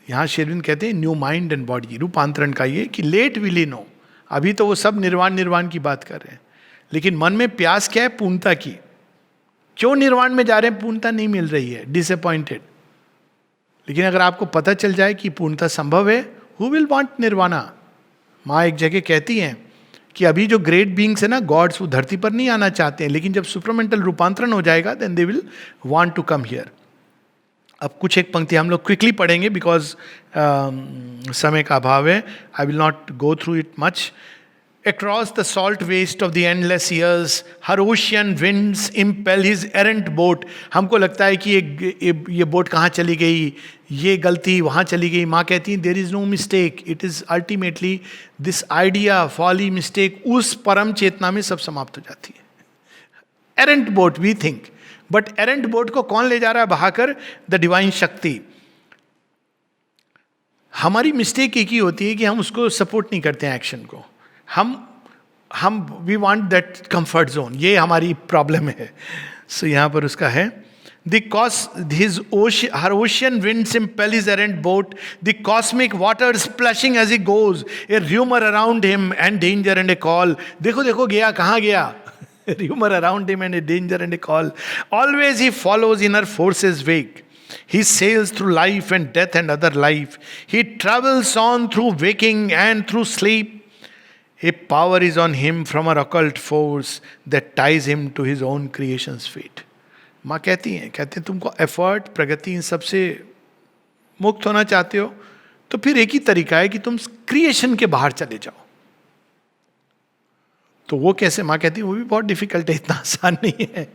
यहाँ शेरविन कहते हैं न्यू माइंड एंड बॉडी, रूपांतरण का ये कि लेट विल ही नो. अभी तो वो सब निर्वाण की बात कर रहे हैं, लेकिन मन में प्यास क्या है? पूर्णता की. क्यों निर्वाण में जा रहे हैं? पूर्णता नहीं मिल रही है, डिसअपॉइंटेड. लेकिन अगर आपको पता चल जाए कि पूर्णता संभव है, हु विल वांट निर्वाणा? माँ एक जगह कहती हैं कि अभी जो ग्रेट बीइंग्स है ना, गॉड्स, वो धरती पर नहीं आना चाहते हैं, लेकिन जब सुपरमेंटल रूपांतरण हो जाएगा then they will want to come here. अब कुछ एक पंक्ति हम लोग क्विकली पढ़ेंगे बिकॉज समय का अभाव है. I will not go through it much. Across the salt waste of the endless years, her ocean winds impel his errant boat. हमको लगता है कि ये बोट कहाँ चली गई, ये गलती वहाँ चली गई. माँ कहती है there is no mistake. It is ultimately this idea, folly, mistake, उस परम चेतना में सब समाप्त हो जाती है. Errant boat we think, but errant boat को कौन ले जा रहा है बहाकर? द डिवाइन शक्ति. हमारी मिस्टेक एक ही होती है कि हम उसको सपोर्ट नहीं करते हैं एक्शन को. हम we want that comfort zone, ये हमारी प्रॉब्लम है. सो यहाँ पर उसका है her ocean winds impel his errant boat, the cosmic waters splashing as he goes, a rumor around him and danger and a call. देखो देखो गया कहाँ गया? Rumor around him and a danger and a call. Always he follows in her force's wake. He sails through life and death and other life. He travels on through waking and through sleep. A power is on him from her occult force that ties him to his own creation's fate. माँ कहती हैं तुमको effort, प्रगति, इन सबसे मुक्त होना चाहते हो तो फिर एक ही तरीका है कि तुम क्रिएशन के बाहर चले जाओ. तो वो कैसे? माँ कहती है वो भी बहुत डिफिकल्ट है, इतना आसान नहीं है.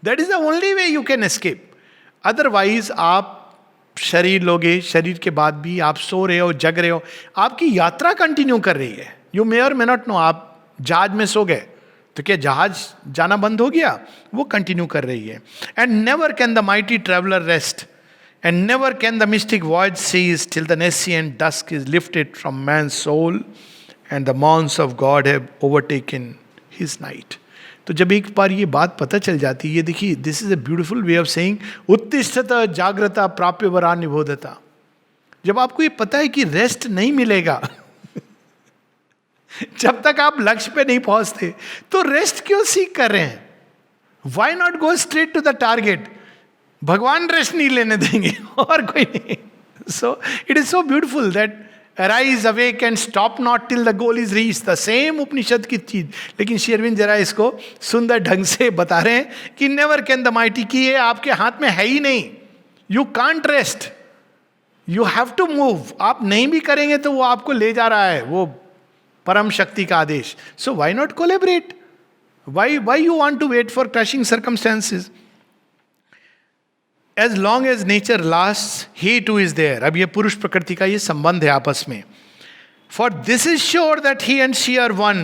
That is the only way you can escape. Otherwise आप शरीर लोगे, शरीर के बाद भी आप सो रहे हो, जग रहे हो, आपकी यात्रा कंटिन्यू कर रही है. यू मे और मे नॉट नो. आप जहाज में सो गए तो क्या जहाज जाना बंद हो गया? वो कंटिन्यू कर रही है. And never can the mighty traveller rest, and never can the mystic voyage cease till the nescient dusk is lifted from man soul and the morns of God have overtaken his night. तो जब एक बार ये बात पता चल जाती है, ये देखिए, this is a beautiful way of saying उत्तिष्ठत जागृता प्राप्य वरा निबोधता. जब आपको ये पता है कि रेस्ट नहीं मिलेगा जब तक आप लक्ष्य पे नहीं पहुंचते, तो रेस्ट क्यों सीख कर रहे हैं? Why not go straight to the target? भगवान रेस्ट नहीं लेने देंगे और कोई नहीं. So it is so beautiful that arise, awake and stop not till the goal is reached. the same उपनिषद की चीज, लेकिन शेरविन जरा इसको सुंदर ढंग से बता रहे हैं कि never can the mighty, की ये आपके हाथ में है ही नहीं. You can't rest, you have to move. आप नहीं भी करेंगे तो वो आपको ले जा रहा है, वो परम शक्ति का आदेश. So why not collaborate? Why you want to wait for crushing circumstances? As long as nature lasts, he too is there. अब ये पुरुष प्रकृति का ये संबंध है आपस में. For this is sure that he and she are one.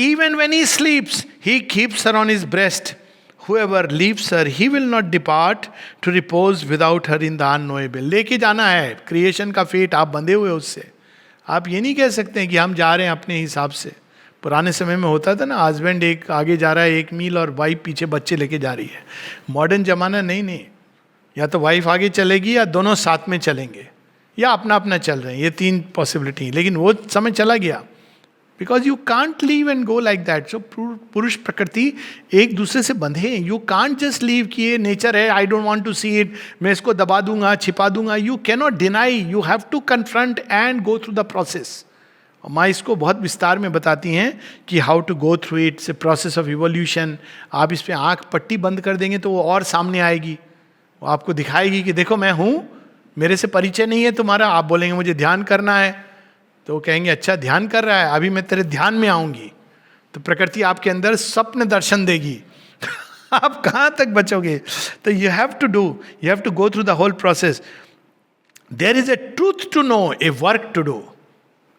Even when he sleeps, he keeps her on his breast. Whoever leaves her, he will not depart to repose without her in the unknowable. लेके जाना है creation का fate, आप बंधे हुए उससे. आप ये नहीं कह सकते हैं कि हम जा रहे हैं अपने हिसाब से. पुराने समय में होता था ना, हस्बैंड एक आगे जा रहा है 1 मील और वाइफ पीछे बच्चे लेके जा रही है. मॉडर्न जमाना नहीं, या तो वाइफ आगे चलेगी या दोनों साथ में चलेंगे, या अपना अपना चल रहे हैं. ये 3 पॉसिबिलिटी. लेकिन वो समय चला गया, because you can't leave and go like that. So पुरुष प्रकृति एक दूसरे से बंधे हैं. यू कांट जस्ट लीव कि ये नेचर है, I don't want to see it, मैं इसको दबा दूंगा, छिपा दूंगा. You can not deny, you have to confront and go through the process. माँ इसको बहुत विस्तार में बताती हैं कि how to go through it. It's a process of evolution. आप इस पर आँख पट्टी बंद कर देंगे तो वो और सामने आएगी, वो आपको दिखाएगी कि देखो मैं हूँ, मेरे से परिचय नहीं है तुम्हारा. आप बोलेंगे मुझे ध्यान करना है, तो वो कहेंगे अच्छा ध्यान कर रहा है, अभी मैं तेरे ध्यान में आऊंगी. तो प्रकृति आपके अंदर स्वप्न दर्शन देगी. आप कहाँ तक बचोगे? तो you have to go through the whole process. There is a truth to know, a work to do.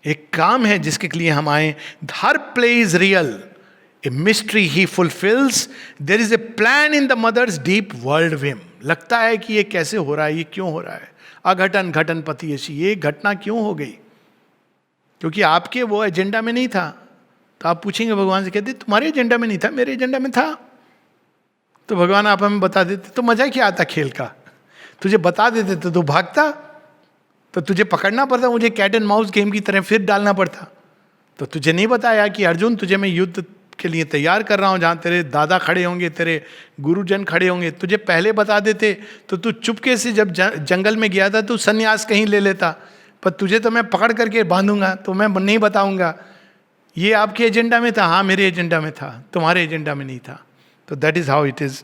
एक काम है जिसके लिए हम आए. Her play is real, a mystery he fulfils. There is a plan in the mother's deep world whim. लगता है कि ये कैसे हो रहा है, ये क्यों हो रहा है, अघटन घटन पति ऐसी, ये घटना क्यों हो गई? क्योंकि आपके वो एजेंडा में नहीं था. तो आप पूछेंगे भगवान से, कहते तुम्हारे एजेंडा में नहीं था, मेरे एजेंडा में था. तो भगवान आप हमें बता देते तो मजा क्या आता खेल का. तुझे बता देते तो तू भागता, तो तुझे पकड़ना पड़ता, मुझे कैट एंड माउस गेम की तरह फिर डालना पड़ता. तो तुझे नहीं बताया कि अर्जुन तुझे मैं युद्ध के लिए तैयार कर रहा हूँ, जहाँ तेरे दादा खड़े होंगे, तेरे गुरुजन खड़े होंगे. तुझे पहले बता देते तो तू चुपके से जब जंगल में गया था तू संन्यास कहीं ले लेता. पर तुझे तो मैं पकड़ करके बांधूंगा, तो मैं नहीं बताऊंगा. ये आपके एजेंडा में था, हाँ मेरे एजेंडा में था, तुम्हारे एजेंडा में नहीं था. तो that is how it is.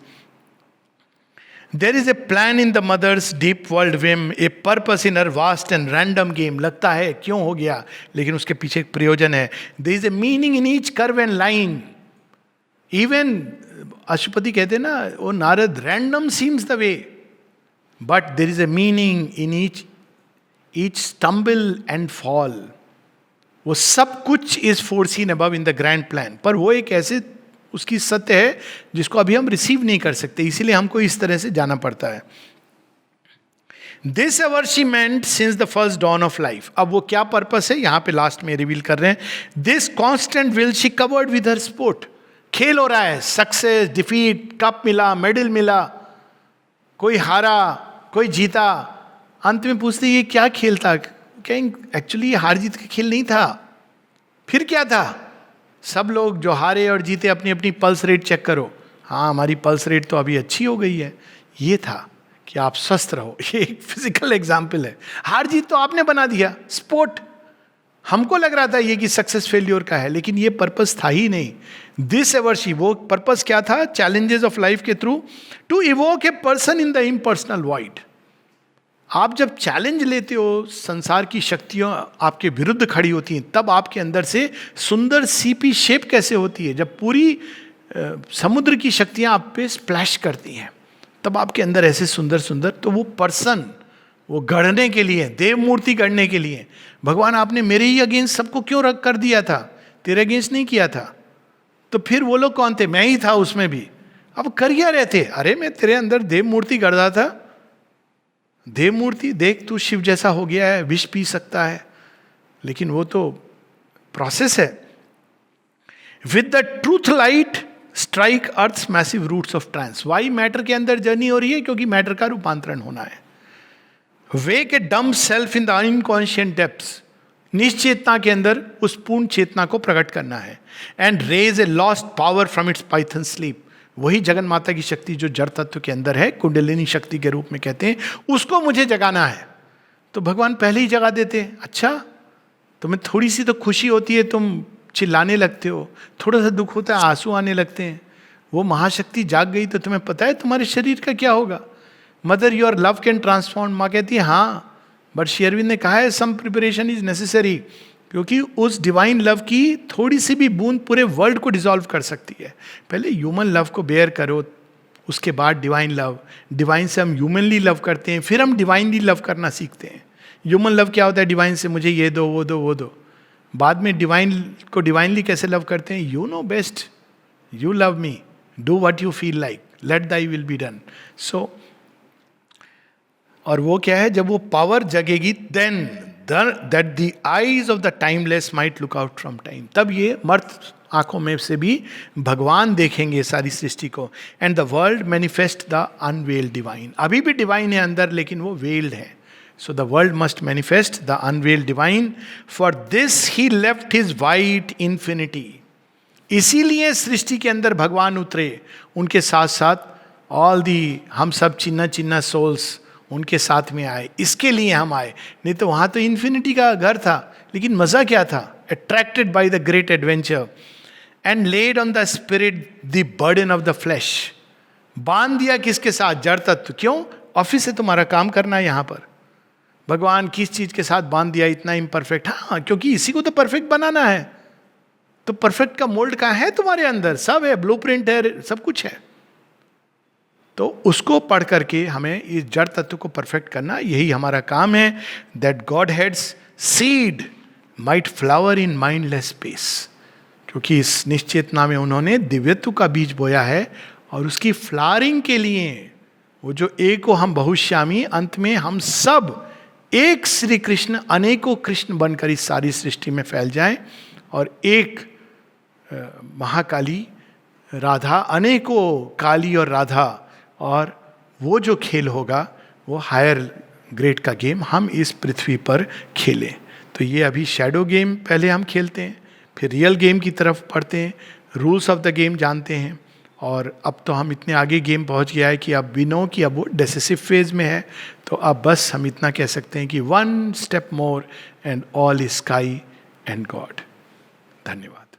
There is a plan in the mother's deep world whim, a purpose in her vast and random game. लगता है क्यों हो गया, लेकिन उसके पीछे एक प्रयोजन है. There is a meaning in each curve and line. Even Ashwapati कहते हैं ना, वो Narad, random seems the way, but there is a meaning in each stumble and fall. वो सब कुछ is foreseen above in the grand plan. पर वो एक ऐसे उसकी सत्य है जिसको अभी हम रिसीव नहीं कर सकते, इसीलिए हमको इस तरह से जाना पड़ता है. This ever she meant since the first dawn of life. अब वो क्या पर्पस है यहां पे लास्ट में रिवील कर रहे हैं. This constant will she covered with her sport. खेल हो रहा है, सक्सेस, डिफीट, कप मिला, मेडल मिला, कोई हारा, कोई जीता. अंत में पूछते ये क्या खेल था? कहेंगे एक्चुअली ये हार जीत का खेल नहीं था. फिर क्या था? सब लोग जो हारे और जीते अपनी अपनी पल्स रेट चेक करो. हाँ हमारी पल्स रेट तो अभी अच्छी हो गई है. ये था कि आप स्वस्थ रहो. ये एक फिजिकल एग्जाम्पल है. हार जीत तो आपने बना दिया स्पोर्ट. हमको लग रहा था ये कि सक्सेस फेल्योर का है, लेकिन ये पर्पस था ही नहीं. दिस एवर्शी, वो पर्पस क्या था? चैलेंजेस ऑफ लाइफ के through to evoke a person in the impersonal void. आप जब चैलेंज लेते हो, संसार की शक्तियाँ आपके विरुद्ध खड़ी होती हैं, तब आपके अंदर से सुंदर सीपी शेप कैसे होती है. जब पूरी समुद्र की शक्तियाँ आप पे स्प्लैश करती हैं, तब आपके अंदर ऐसे सुंदर सुंदर. तो वो पर्सन, वो गढ़ने के लिए, देव मूर्ति गढ़ने के लिए. भगवान आपने मेरे ही अगेंस्ट सबको क्यों रख कर दिया था, तेरे अगेंस्ट नहीं किया था. तो फिर वो लोग कौन थे? मैं ही था उसमें भी. अब कर क्या रहे थे? अरे मैं तेरे अंदर देव मूर्ति गढ़ रहा था. देव मूर्ति देख, तू शिव जैसा हो गया है, विष पी सकता है, लेकिन वो तो प्रोसेस है. With the truth light strike earth's massive roots of trance. Why matter के अंदर जर्नी हो रही है? क्योंकि मैटर का रूपांतरण होना है. Wake a dumb self in the unconscious depths. निश्चेतना के अंदर उस पूर्ण चेतना को प्रकट करना है. And raise a lost power from its python sleep. वही जगन माता की शक्ति जो जड़ तत्व के अंदर है, कुंडलिनी शक्ति के रूप में कहते हैं, उसको मुझे जगाना है. तो भगवान पहले ही जगा देते हैं. अच्छा, तुम्हें थोड़ी सी तो खुशी होती है, तुम चिल्लाने लगते हो, थोड़ा सा दुख होता है, आंसू आने लगते हैं. वो महाशक्ति जाग गई तो तुम्हें पता है तुम्हारे शरीर का क्या होगा. Mother your love can transform. माँ कहती है हाँ, बट श्री अरविंद ने कहा है सम प्रिपरेशन इज नेसेसरी, क्योंकि उस डिवाइन लव की थोड़ी सी भी बूंद पूरे वर्ल्ड को डिसॉल्व कर सकती है. पहले ह्यूमन लव को बेयर करो, उसके बाद डिवाइन लव. डिवाइन से हम ह्यूमनली लव करते हैं, फिर हम डिवाइनली लव करना सीखते हैं. ह्यूमन लव क्या होता है? डिवाइन से मुझे ये दो, वो दो, वो दो. बाद में डिवाइन को डिवाइनली कैसे लव करते हैं? You know best, you love me, do what you feel like, let thy will be done. So और वो क्या है? जब वो पावर जगेगी, then that the eyes of the timeless might look out from time. तब ये मर्त आंखों में से भी भगवान देखेंगे सारी सृष्टि को. And the world manifest the unveiled divine. अभी भी डिवाइन है अंदर, लेकिन वो वेल्ड है. So the world must manifest the unveiled divine. For this he left his white infinity. इसीलिए सृष्टि के अंदर भगवान उतरे. उनके साथ साथ ऑल दी, हम सब चिन्ना चिन्ना सोल्स उनके साथ में आए. इसके लिए हम आए. नहीं तो वहां तो इन्फिनिटी का घर था, लेकिन मजा क्या था? Attracted by the great adventure. And laid on the spirit the burden of the flash. बांध दिया किसके साथ? जड़ तत्व. क्यों? ऑफिस से तुम्हारा काम करना है यहां पर. भगवान किस चीज के साथ बांध दिया? इतना इम्परफेक्ट. हाँ, क्योंकि इसी को तो परफेक्ट बनाना है. तो परफेक्ट का मोल्ड कहाँ है? तुम्हारे अंदर सब है, ब्लूप्रिंट है, सब कुछ है. तो उसको पढ़ करके हमें इस जड़ तत्व को परफेक्ट करना, यही हमारा काम है. That God heads seed might flower in mindless space. क्योंकि इस निश्चेतना में उन्होंने दिव्यत्व का बीज बोया है, और उसकी फ्लावरिंग के लिए वो जो एक को हम बहुश्यामी, अंत में हम सब एक श्री कृष्ण अनेकों कृष्ण बनकर इस सारी सृष्टि में फैल जाएं, और एक महाकाली राधा, अनेकों काली और राधा, और वो जो खेल होगा वो हायर ग्रेड का गेम हम इस पृथ्वी पर खेलें. तो ये अभी शैडो गेम पहले हम खेलते हैं, फिर रियल गेम की तरफ पढ़ते हैं, रूल्स ऑफ द गेम जानते हैं. और अब तो हम इतने आगे गेम पहुंच गया है कि अब वी नो कि अब वो डेसिसिव फेज में है. तो अब बस हम इतना कह सकते हैं कि one step more and all is sky and God. धन्यवाद.